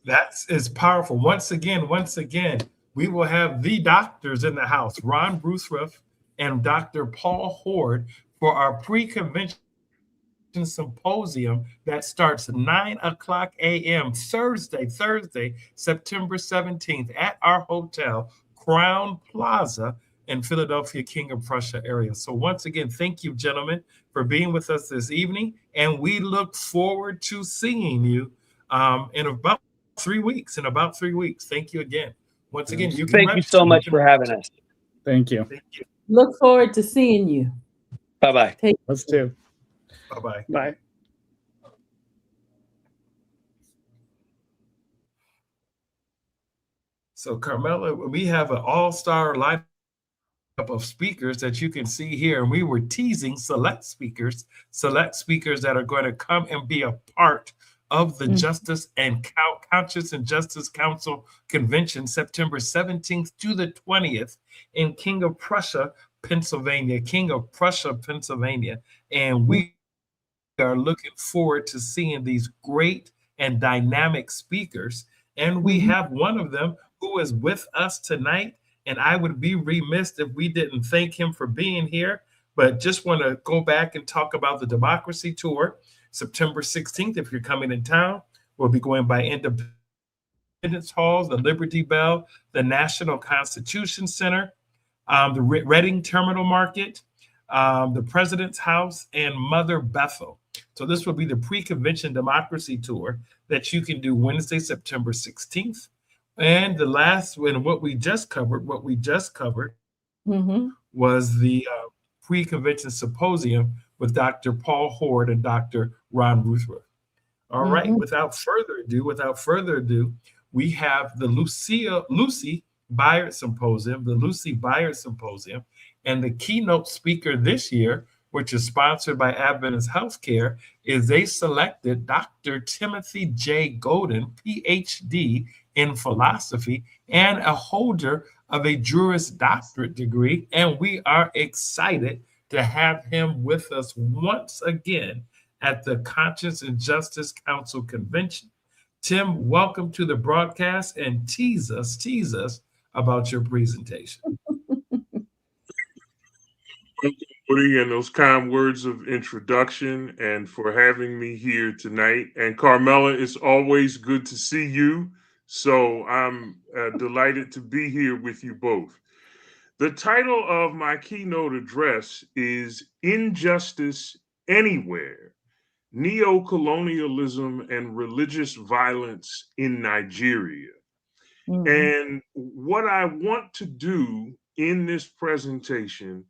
That is powerful. Once again, we will have the doctors in the house, Ron Bruthruff and Dr. Paul Hord, for our pre-convention symposium that starts 9:00 a.m. Thursday, September 17th at our hotel, Crown Plaza in Philadelphia, King of Prussia area. So once again, thank you, gentlemen, for being with us this evening. And we look forward to seeing you in about 3 weeks. Thank you again. Once again, you can Thank you so much for having us. Thank you. Look forward to seeing you. Bye-bye. Let's do. Bye-bye. Bye. So Carmela, we have an all-star lineup of speakers that you can see here. And we were teasing select speakers that are going to come and be a part of the Justice and Conscience and Justice Council Convention, September 17th to the 20th in King of Prussia, Pennsylvania. And we are looking forward to seeing these great and dynamic speakers. And we have one of them who is with us tonight. And I would be remiss if we didn't thank him for being here, but just want to go back and talk about the Democracy Tour. September 16th, if you're coming in town, we'll be going by Independence Halls, the Liberty Bell, the National Constitution Center, the Reading Terminal Market, the President's House, and Mother Bethel. So this will be the pre-convention Democracy Tour that you can do Wednesday, September 16th. And the last one, what we just covered was the pre-convention symposium with Dr. Paul Hord and Dr. Ron Bruthruff. All right, without further ado, we have the Lucy Byard Symposium, and the keynote speaker this year, which is sponsored by Adventist Healthcare, is they selected Dr. Timothy J. Golden, PhD in philosophy and a holder of a Juris Doctorate degree. And we are excited to have him with us once again at the Conscience and Justice Council Convention. Tim, welcome to the broadcast, and tease us about your presentation. Woody, and those kind words of introduction, and for having me here tonight. And Carmela, it's always good to see you. So I'm delighted to be here with you both. The title of my keynote address is Injustice Anywhere: Neo-Colonialism and Religious Violence in Nigeria. And what I want to do in this presentation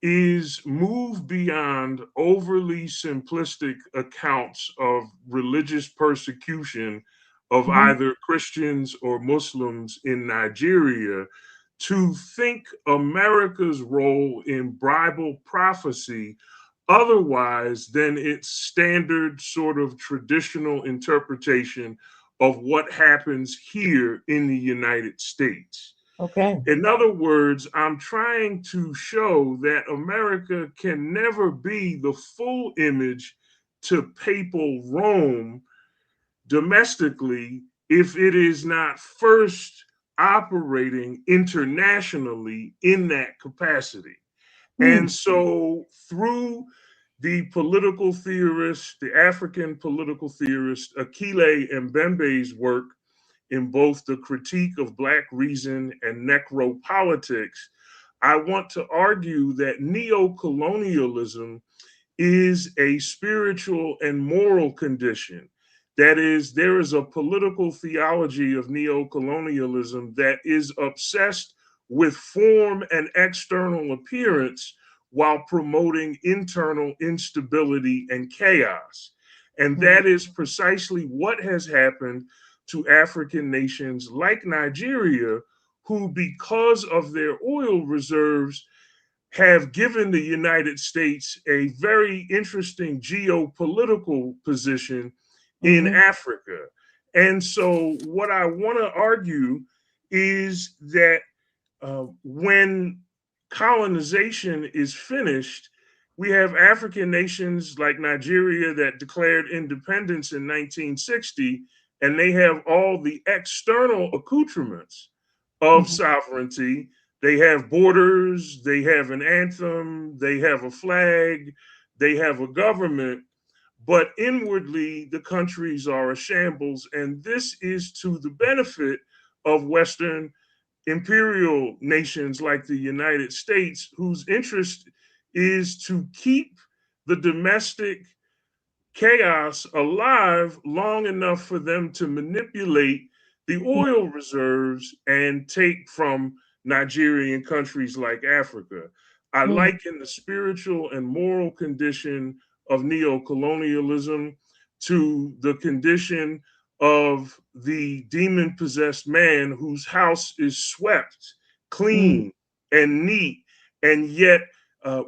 is move beyond overly simplistic accounts of religious persecution of either Christians or Muslims in Nigeria to think America's role in Bible prophecy otherwise than its standard sort of traditional interpretation of what happens here in the United States. Okay. In other words, I'm trying to show that America can never be the full image to papal Rome domestically if it is not first operating internationally in that capacity. And so through the political theorist, the African political theorist, Akile Mbembe's work in both the critique of Black reason and necropolitics, I want to argue that neo-colonialism is a spiritual and moral condition. That is, there is a political theology of neo-colonialism that is obsessed with form and external appearance while promoting internal instability and chaos. And that is precisely what has happened to African nations like Nigeria, who, because of their oil reserves, have given the United States a very interesting geopolitical position in Africa. And so, what I want to argue is that when colonization is finished, we have African nations like Nigeria that declared independence in 1960, and they have all the external accoutrements of sovereignty. They have borders, they have an anthem, they have a flag, they have a government, but inwardly the countries are a shambles. And this is to the benefit of Western imperial nations like the United States, whose interest is to keep the domestic chaos alive long enough for them to manipulate the oil reserves and take from Nigerian countries like Africa. I liken the spiritual and moral condition of neo-colonialism to the condition of the demon-possessed man whose house is swept clean and neat, and yet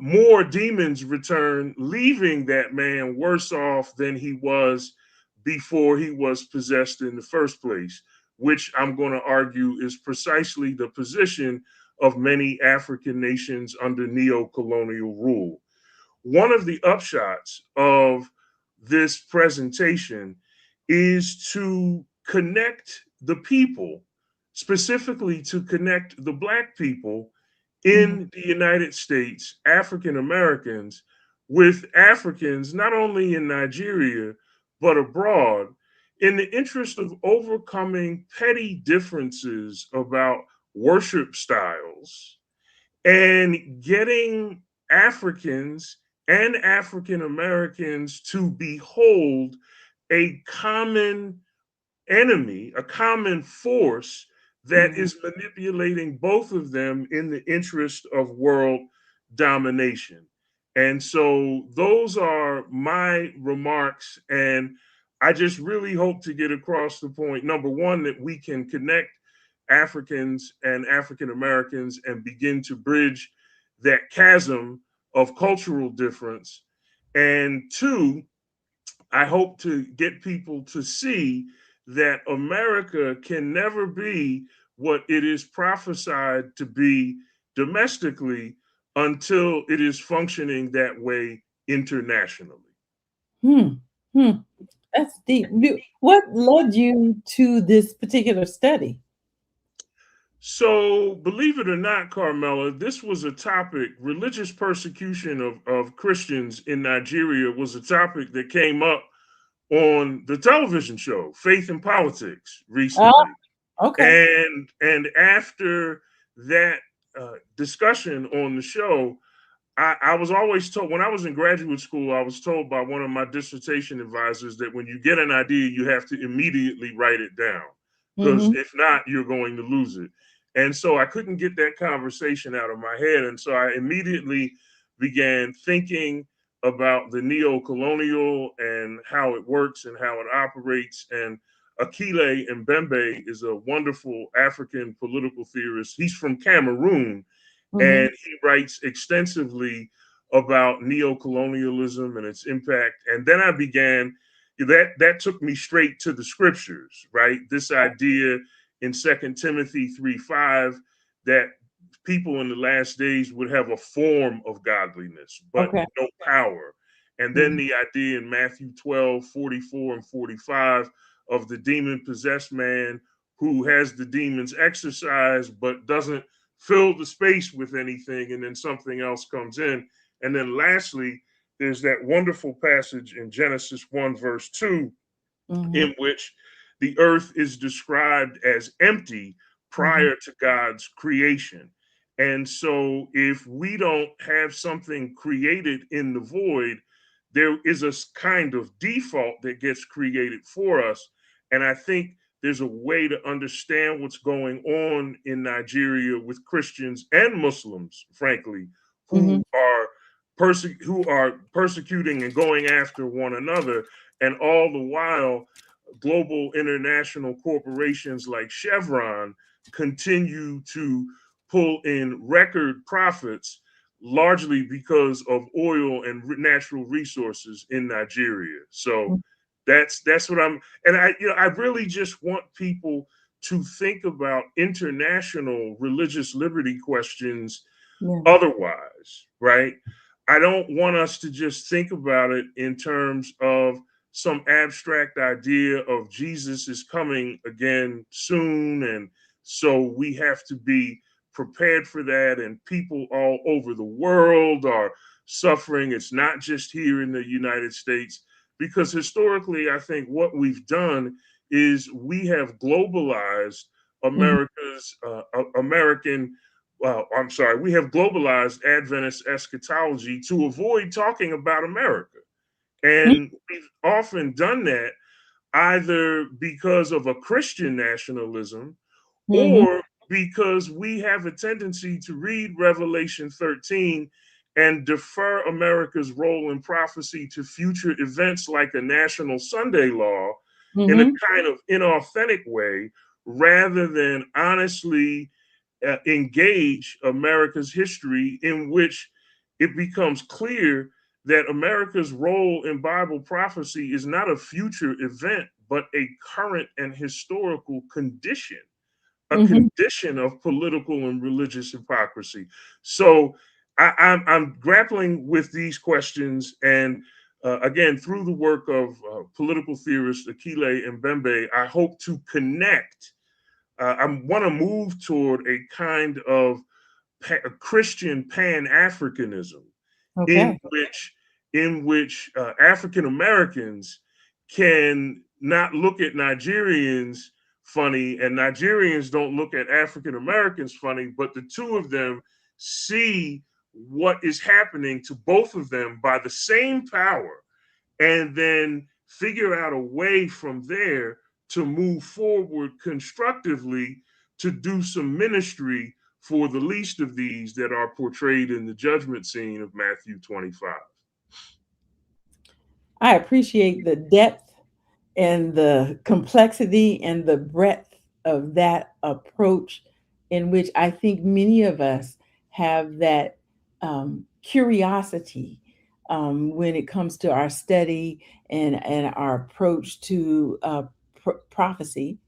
more demons return, leaving that man worse off than he was before he was possessed in the first place, which I'm going to argue is precisely the position of many African nations under neo-colonial rule. One of the upshots of this presentation is to connect the people, specifically to connect the Black people in the United States, African Americans, with Africans, not only in Nigeria, but abroad, in the interest of overcoming petty differences about worship styles and getting Africans and African Americans to behold a common enemy, a common force that is manipulating both of them in the interest of world domination. And so those are my remarks. And I just really hope to get across the point, number one, that we can connect Africans and African Americans and begin to bridge that chasm of cultural difference. And two, I hope to get people to see that America can never be what it is prophesied to be domestically until it is functioning that way internationally. Hmm. Hmm. That's deep. What led you to this particular study? So, believe it or not, Carmela, this was a topic. Religious persecution of Christians in Nigeria was a topic that came up on the television show Faith and Politics Oh, recently. okay. And after that discussion on the show, I was always told when I was in graduate school, I was told by one of my dissertation advisors that when you get an idea, you have to immediately write it down because Mm-hmm. if not, you're going to lose it. And so I couldn't get that conversation out of my head. And so I immediately began thinking about the neo-colonial and how it works and how it operates. And Akile Mbembe is a wonderful African political theorist. He's from Cameroon, Mm-hmm. and he writes extensively about neo-colonialism and its impact. And then I began that took me straight to the scriptures, right? This idea in 2 Timothy 3:5 that people in the last days would have a form of godliness, but Okay. no power. And then the idea in Matthew 12:44 and 45 of the demon possessed man who has the demons exercised but doesn't fill the space with anything, and then something else comes in. And then lastly, there's that wonderful passage in Genesis 1, verse 2, Mm-hmm. in which the earth is described as empty prior to God's creation. And so, if we don't have something created in the void, there is a kind of default that gets created for us. And I think there's a way to understand what's going on in Nigeria with Christians and Muslims, frankly, Mm-hmm. who are persecuting and going after one another, and all the while global international corporations like Chevron continue to pull in record profits largely because of oil and natural resources in Nigeria. So that's what I'm and I really just want people to think about international religious liberty questions Yeah. otherwise, right? I don't want us to just think about it in terms of some abstract idea of Jesus is coming again soon. And so we have to be prepared for that. And people all over the world are suffering. It's not just here in the United States, because historically, I think what we've done is we have globalized Mm-hmm. we have globalized Adventist eschatology to avoid talking about America. And we've often done that either because of a Christian nationalism Mm-hmm. or because we have a tendency to read Revelation 13 and defer America's role in prophecy to future events like a national Sunday law in a Mm-hmm. kind of inauthentic way rather than honestly engage America's history, in which it becomes clear that America's role in Bible prophecy is not a future event, but a current and historical condition, a Mm-hmm. condition of political and religious hypocrisy. So I'm grappling with these questions. And again, through the work of political theorist Akile Mbembe, I hope to connect I want to move toward a kind of Christian Pan Africanism, in Okay. which African Americans can not look at Nigerians funny, and Nigerians don't look at African Americans funny, but the two of them see what is happening to both of them by the same power, and then figure out a way from there to move forward constructively to do some ministry for the least of these that are portrayed in the judgment scene of Matthew 25. I appreciate the depth and the complexity and the breadth of that approach, in which I think many of us have that curiosity when it comes to our study and our approach to prophecy.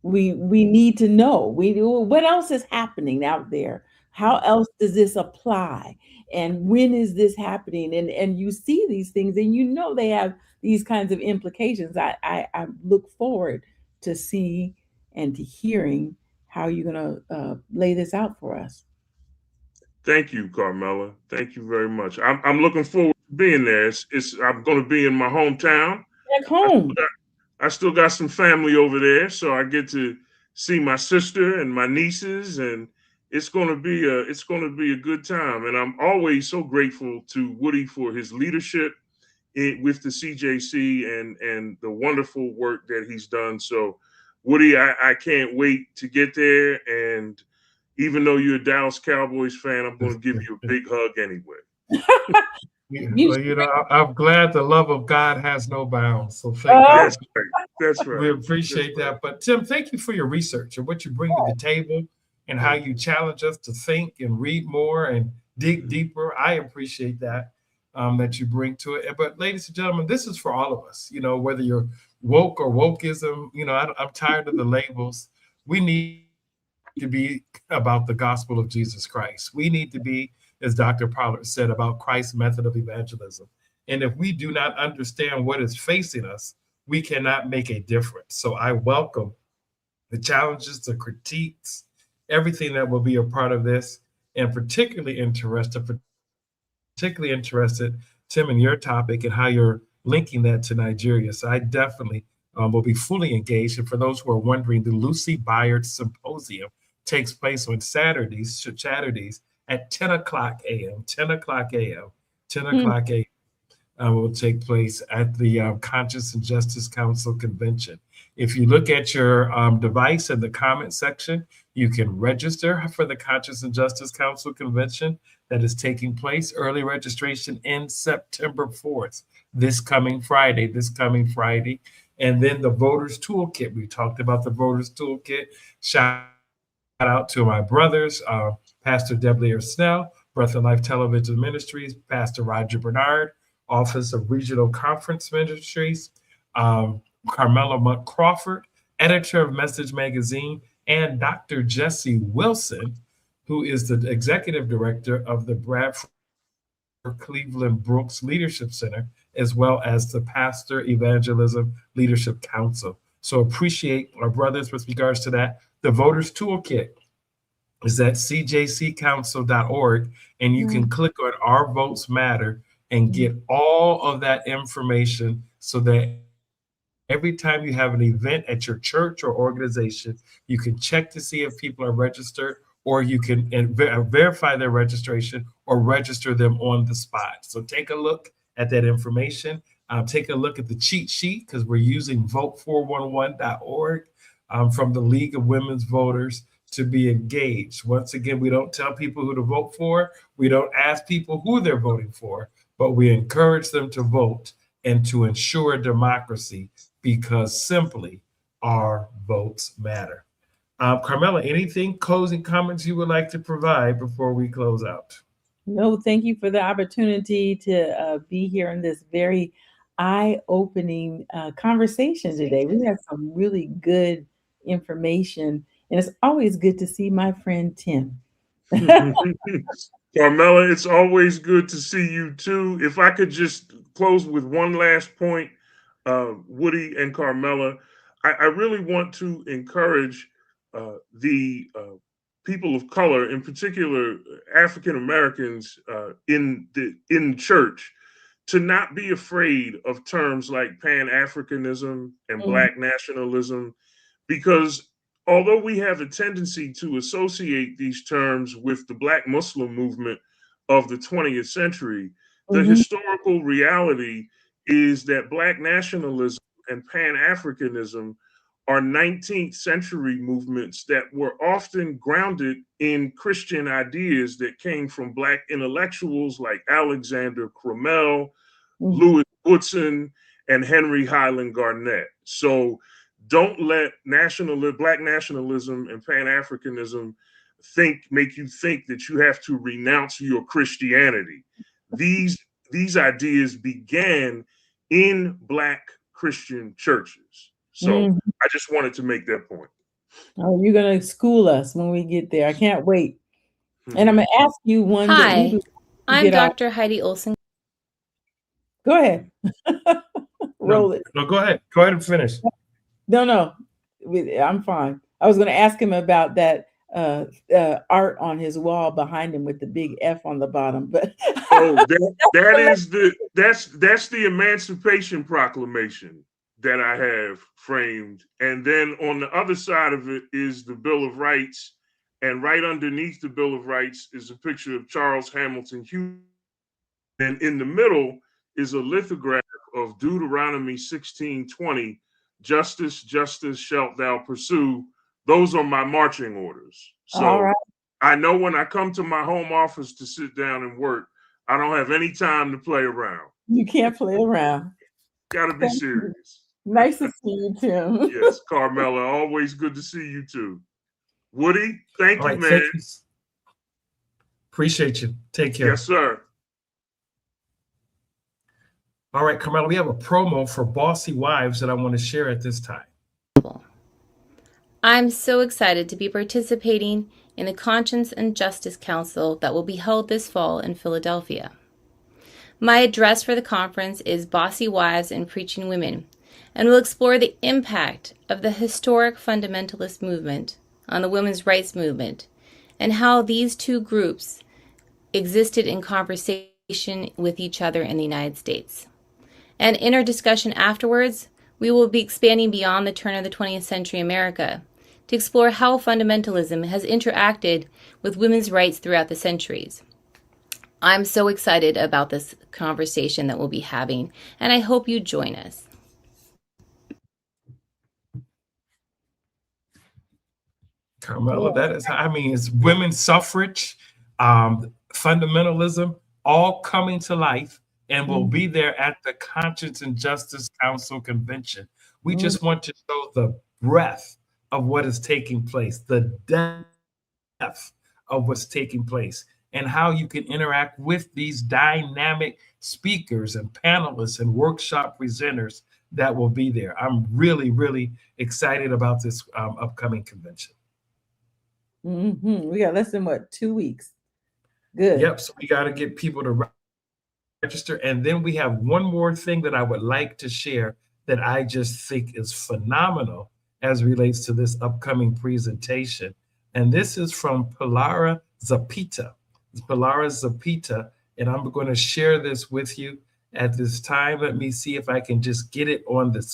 We need to know what else is happening out there. How else does this apply? And when is this happening? And you see these things, and you know they have these kinds of implications. I look forward to see and to hearing how you're going to lay this out for us. Thank you, Carmela. Thank you very much. I'm looking forward to being there. I'm going to be in my hometown. Back home. I still got some family over there, so I get to see my sister and my nieces, and it's going to be a good time. And I'm always so grateful to Woody for his leadership with the CJC and the wonderful work that he's done. So, Woody, I can't wait to get there. And even though you're a Dallas Cowboys fan, I'm going to give you a big hug anyway. Well, I'm glad the love of God has no bounds. So thank That's God. right. That's right. We appreciate that. But Tim, thank you for your research and what you bring to the table and how you challenge us to think and read more and dig deeper. I appreciate that that you bring to it. But ladies and gentlemen, this is for all of us. Whether you're woke or wokeism, I'm tired of the labels. We need to be about the gospel of Jesus Christ. We need to be, as Dr. Pollard said, about Christ's method of evangelism. And if we do not understand what is facing us, we cannot make a difference. So I welcome the challenges, the critiques, everything that will be a part of this, and particularly interested, Tim, in your topic and how you're linking that to Nigeria. So I definitely will be fully engaged. And for those who are wondering, the Lucy Byard Symposium takes place on Saturdays at 10 o'clock a.m. 10 o'clock a.m. 10 o'clock a.m. Will take place at the Conscience and Justice Council Convention. If you look at your device in the comment section, you can register for the Conscience and Justice Council Convention that is taking place. Early registration ends September 4th, this coming Friday. And then the Voters Toolkit. We talked about the Voters Toolkit. Shout out to my brothers, Pastor Deblier Snell, Breath of Life Television Ministries, Pastor Roger Bernard, Office of Regional Conference Ministries, Carmela Monk Crawford, editor of Message Magazine, and Dr. Jesse Wilson, who is the executive director of the Bradford Cleveland Brooks Leadership Center, as well as the Pastor Evangelism Leadership Council. So appreciate our brothers with regards to that. The Voters Toolkit is at cjccouncil.org, and you can click on Our Votes Matter and get all of that information so that every time you have an event at your church or organization, you can check to see if people are registered, or you can verify their registration or register them on the spot. So take a look at that information. Take a look at the cheat sheet, because we're using vote411.org from the League of Women's Voters to be engaged. Once again, we don't tell people who to vote for. We don't ask people who they're voting for, but we encourage them to vote and to ensure democracy, because simply our votes matter. Carmela, anything closing comments you would like to provide before we close out? No, thank you for the opportunity to be here in this very eye-opening conversation today. We had some really good information, and it's always good to see my friend Tim. Carmela, it's always good to see you too. If I could just close with one last point, Woody and Carmela, I really want to encourage the people of color, in particular African Americans in church, to not be afraid of terms like Pan-Africanism and Black nationalism, because although we have a tendency to associate these terms with the Black Muslim movement of the 20th century, the historical reality is that Black nationalism and Pan-Africanism are 19th century movements that were often grounded in Christian ideas that came from Black intellectuals like Alexander Crummell, Louis Woodson, and Henry Highland Garnett. So don't let Black nationalism and Pan-Africanism make you think that you have to renounce your Christianity. These ideas began in Black Christian churches. So I just wanted to make that point. Oh, you're going to school us when we get there. I can't wait. And I'm going to ask you one. Hi, I'm Dr. Heidi Olson. Go ahead. roll it. No, go ahead. Go ahead and finish. No, I'm fine. I was going to ask him about that art on his wall behind him with the big F on the bottom, but Oh, that's the Emancipation Proclamation that I have framed, and then on the other side of it is the Bill of Rights, and right underneath the Bill of Rights is a picture of Charles Hamilton Hughes, and in the middle is a lithograph of Deuteronomy 16:20, justice, justice shalt thou pursue. Those are my marching orders. all So right. I know when I come to my home office to sit down and work, I don't have any time to play around. You can't play around. Got to be Thank you. serious. Nice to see you, Tim. Yes, Carmela, always good to see you too. Woody, thank All you, right, man. thank you. Appreciate you. Take care. Yes, sir. All right, Carmela, we have a promo for Bossy Wives that I want to share at this time. I'm so excited to be participating in the Conscience and Justice Council that will be held this fall in Philadelphia. My address for the conference is Bossy Wives and Preaching Women, and will explore the impact of the historic fundamentalist movement on the women's rights movement and how these two groups existed in conversation with each other in the United States. And in our discussion afterwards, we will be expanding beyond the turn of the 20th century America to explore how fundamentalism has interacted with women's rights throughout the centuries. I'm so excited about this conversation that we'll be having, and I hope you join us. Carmela, that is, I mean, it's women's suffrage, fundamentalism, all coming to life, and we'll be there at the Conscience and Justice Council convention. We just want to show the breadth of what is taking place, the depth of what's taking place, and how you can interact with these dynamic speakers and panelists and workshop presenters that will be there. I'm really, really excited about this upcoming convention. We got less than 2 weeks. Good. Yep. So we got to get people to register. And then we have one more thing that I would like to share that I just think is phenomenal as it relates to this upcoming presentation. And this is from Pilara Zapita. It's Pilara Zapita. And I'm going to share this with you at this time. Let me see if I can just get it on the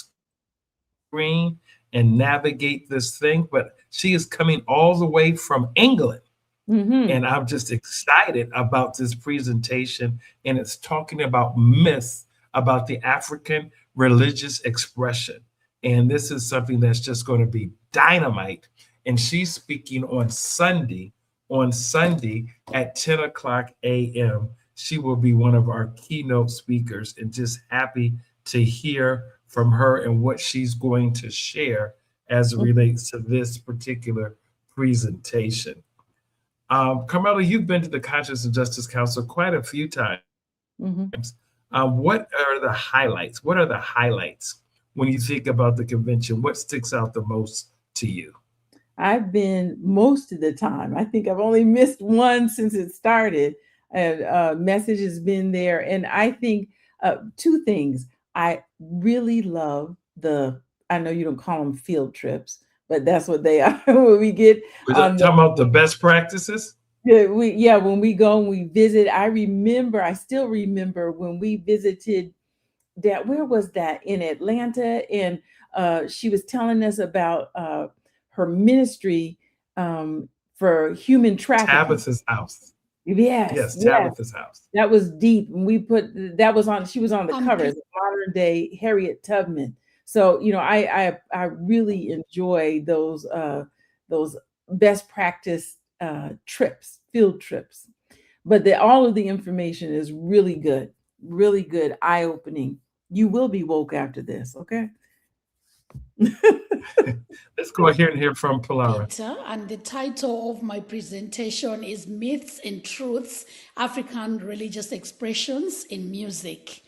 screen and navigate this thing. But she is coming all the way from England. And I'm just excited about this presentation. And it's talking about myths about the African religious expression. And this is something that's just going to be dynamite. And she's speaking on Sunday at 10 o'clock a.m. She will be one of our keynote speakers, and just happy to hear from her and what she's going to share as it relates to this particular presentation. Carmela, you've been to the Conscience and Justice Council quite a few times. What are the highlights? What are the highlights when you think about the convention? What sticks out the most to you? I've been most of the time. I think I've only missed one since it started. And message has been there. And I think two things. I really love I know you don't call them field trips, but that's what they are. When we get talking about the best practices. When we go and we visit. I still remember when we visited that. Where was that? In Atlanta, and she was telling us about her ministry for human trafficking. Tabitha's house. Yes, Tabitha's house. That was deep. And she was on the cover as modern day Harriet Tubman. So, I really enjoy those best practice field trips. But all of the information is really good, eye-opening. You will be woke after this, okay? Let's go ahead and hear from Pilara. And the title of my presentation is Myths and Truths, African Religious Expressions in Music.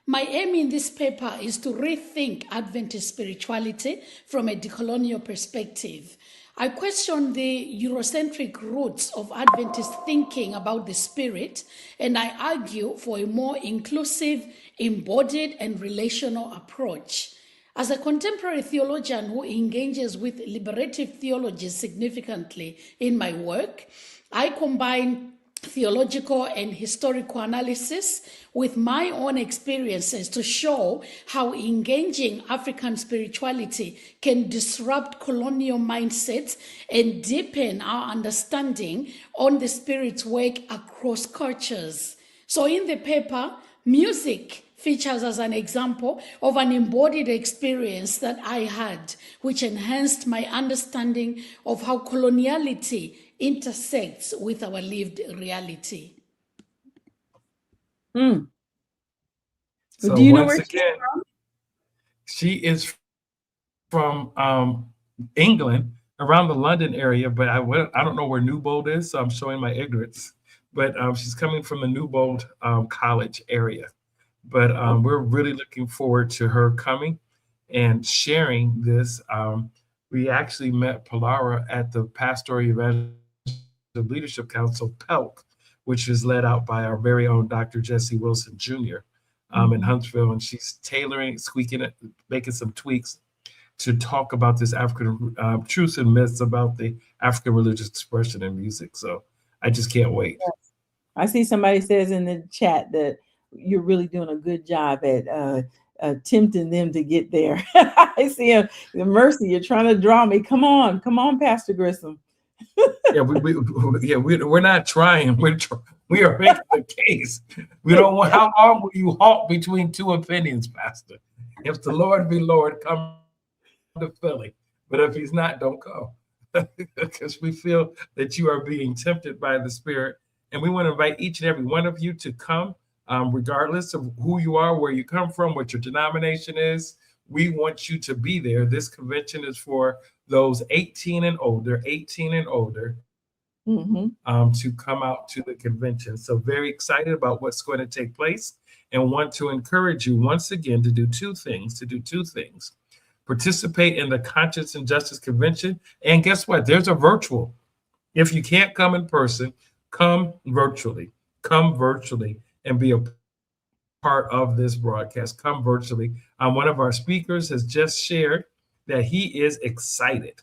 My aim in this paper is to rethink Adventist spirituality from a decolonial perspective. I question the Eurocentric roots of Adventist thinking about the Spirit, and I argue for a more inclusive, embodied, and relational approach. As a contemporary theologian who engages with liberative theology significantly in my work, I combine theological and historical analysis with my own experiences to show how engaging African spirituality can disrupt colonial mindsets and deepen our understanding on the Spirit's work across cultures. So in the paper, music features as an example of an embodied experience that I had, which enhanced my understanding of how coloniality intersects with our lived reality. Mm. So Do you know once where she's again, from? she is from England, around the London area, but I don't know where Newbold is, so I'm showing my ignorance. But she's coming from the Newbold College area. But we're really looking forward to her coming and sharing this. We actually met Pilara at the Pastoral Evangelical Leadership Council, PELC, which is led out by our very own Dr. Jesse Wilson Jr. In Huntsville, and she's tailoring, squeaking it, making some tweaks to talk about this African truths and myths about the African religious expression in music. So I just can't wait. Yes. I see somebody says in the chat that you're really doing a good job at tempting them to get there. I see a Mercy. You're trying to draw me. Come on, Pastor Grissom. Yeah, we're not trying. We are making the case. We don't want. How long will you halt between two opinions, Pastor? If the Lord be Lord, come to Philly. But if he's not, don't go. Because we feel that you are being tempted by the Spirit. And we want to invite each and every one of you to come, regardless of who you are, where you come from, what your denomination is. We want you to be there. This convention is for those 18 and older, to come out to the convention. So very excited about what's going to take place, and want to encourage you once again to do two things. Participate in the Conscience and Justice Convention. And guess what? There's a virtual. If you can't come in person, come virtually. Come virtually and be a part of this broadcast. Come virtually. One of our speakers has just shared that he is excited.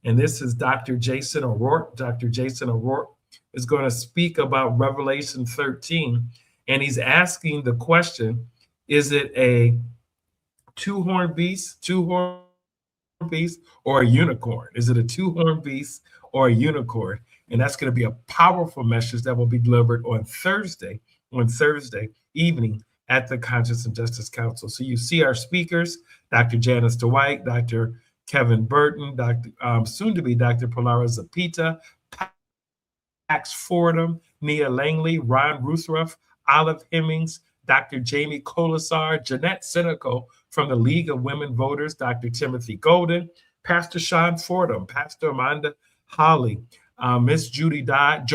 And this is Dr. Jason O'Rourke. Dr. Jason O'Rourke is going to speak about Revelation 13. And he's asking the question, is it a two-horned beast, or a unicorn? Is it a two-horned beast or a unicorn? And that's going to be a powerful message that will be delivered on Thursday evening at the Conscience and Justice Council. So you see our speakers, Dr. Janice DeWhite, Dr. Kevin Burton, soon to be Dr. Pilara Zapita, Pax Fordham, Nia Langley, Ron Ruthruff, Olive Hemmings, Dr. Jamie Colasar, Jeanette Sinico from the League of Women Voters, Dr. Timothy Golden, Pastor Sean Fordham, Pastor Amanda Holly, Miss Jody Dodd,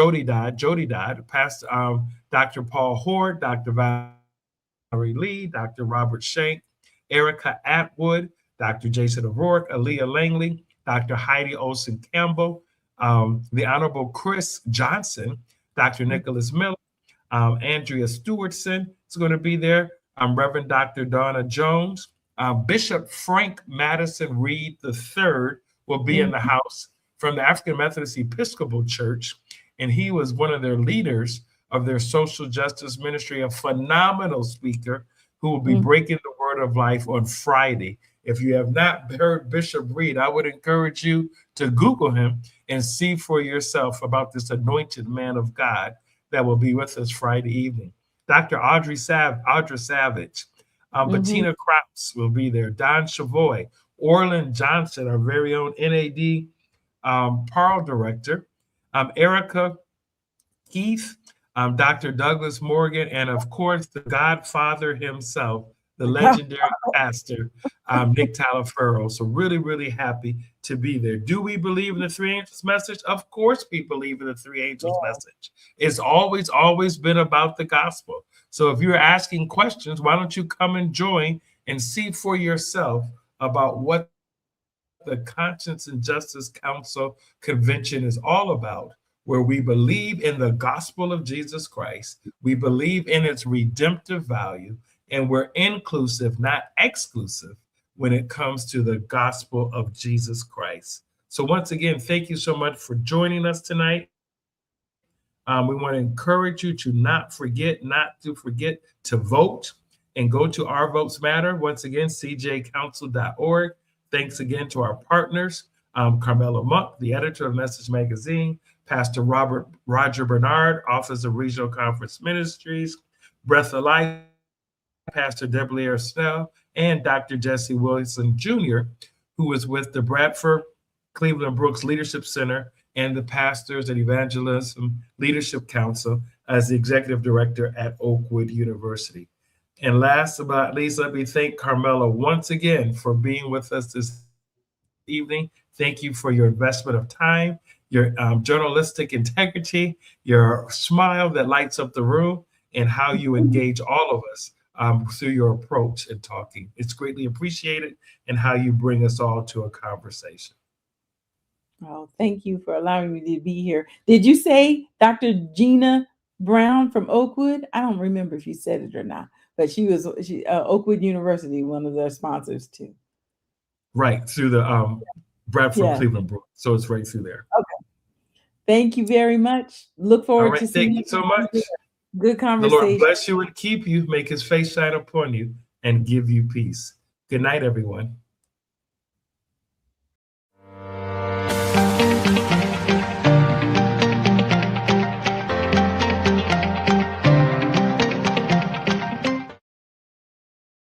Pastor Dr. Paul Horde, Dr. Valerie Lee, Dr. Robert Shank, Erica Atwood, Dr. Jason O'Rourke, Aaliyah Langley, Dr. Heidi Olson Campbell, the Honorable Chris Johnson, Dr. Nicholas Miller, Andrea Stewartson is going to be there, Reverend Dr. Donna Jones, Bishop Frank Madison Reed III will be in the house from the African Methodist Episcopal Church, and he was one of their leaders of their social justice ministry, a phenomenal speaker who will be breaking the word of life on Friday. If you have not heard Bishop Reed, I would encourage you to Google him and see for yourself about this anointed man of God that will be with us Friday evening. Dr. Audra Savage, Bettina Krause will be there, Don Chavoy, Orlin Johnson, our very own NAD Parle director, Erica Keith, Dr. Douglas Morgan, and of course, the Godfather himself, the legendary pastor, Nick Talaferro. So really, really happy to be there. Do we believe in the three angels message? Of course we believe in the three angels message. It's always been about the gospel. So if you're asking questions, why don't you come and join and see for yourself about what the Conscience and Justice Council Convention is all about, where we believe in the gospel of Jesus Christ, we believe in its redemptive value, and we're inclusive, not exclusive, when it comes to the gospel of Jesus Christ. So once again, thank you so much for joining us tonight. We want to encourage you to not forget to vote and go to Our Votes Matter. Once again, cjcouncil.org. Thanks again to our partners, Carmela Monk, the editor of Message Magazine, Pastor Roger Bernard, Office of Regional Conference Ministries, Breath of Life, Pastor Deblier Snell, and Dr. Jesse Wilson Jr., who is with the Bradford Cleveland Brooks Leadership Center and the Pastors and Evangelism Leadership Council as the executive director at Oakwood University. And last but not least, let me thank Carmela once again for being with us this evening. Thank you for your investment of time, your journalistic integrity, your smile that lights up the room, and how you engage all of us through your approach in talking. It's greatly appreciated, and how you bring us all to a conversation. Oh, thank you for allowing me to be here. Did you say Dr. Gina Brown from Oakwood? I don't remember if you said it or not, but she Oakwood University, one of their sponsors too. Right, through the Bradford Yeah. Cleveland Brook. So it's right through there. Okay. Thank you very much. Look forward All right, to seeing thank you so much. Good The conversation. Lord bless you and keep you, make his face shine upon you, and give you peace. Good night, everyone.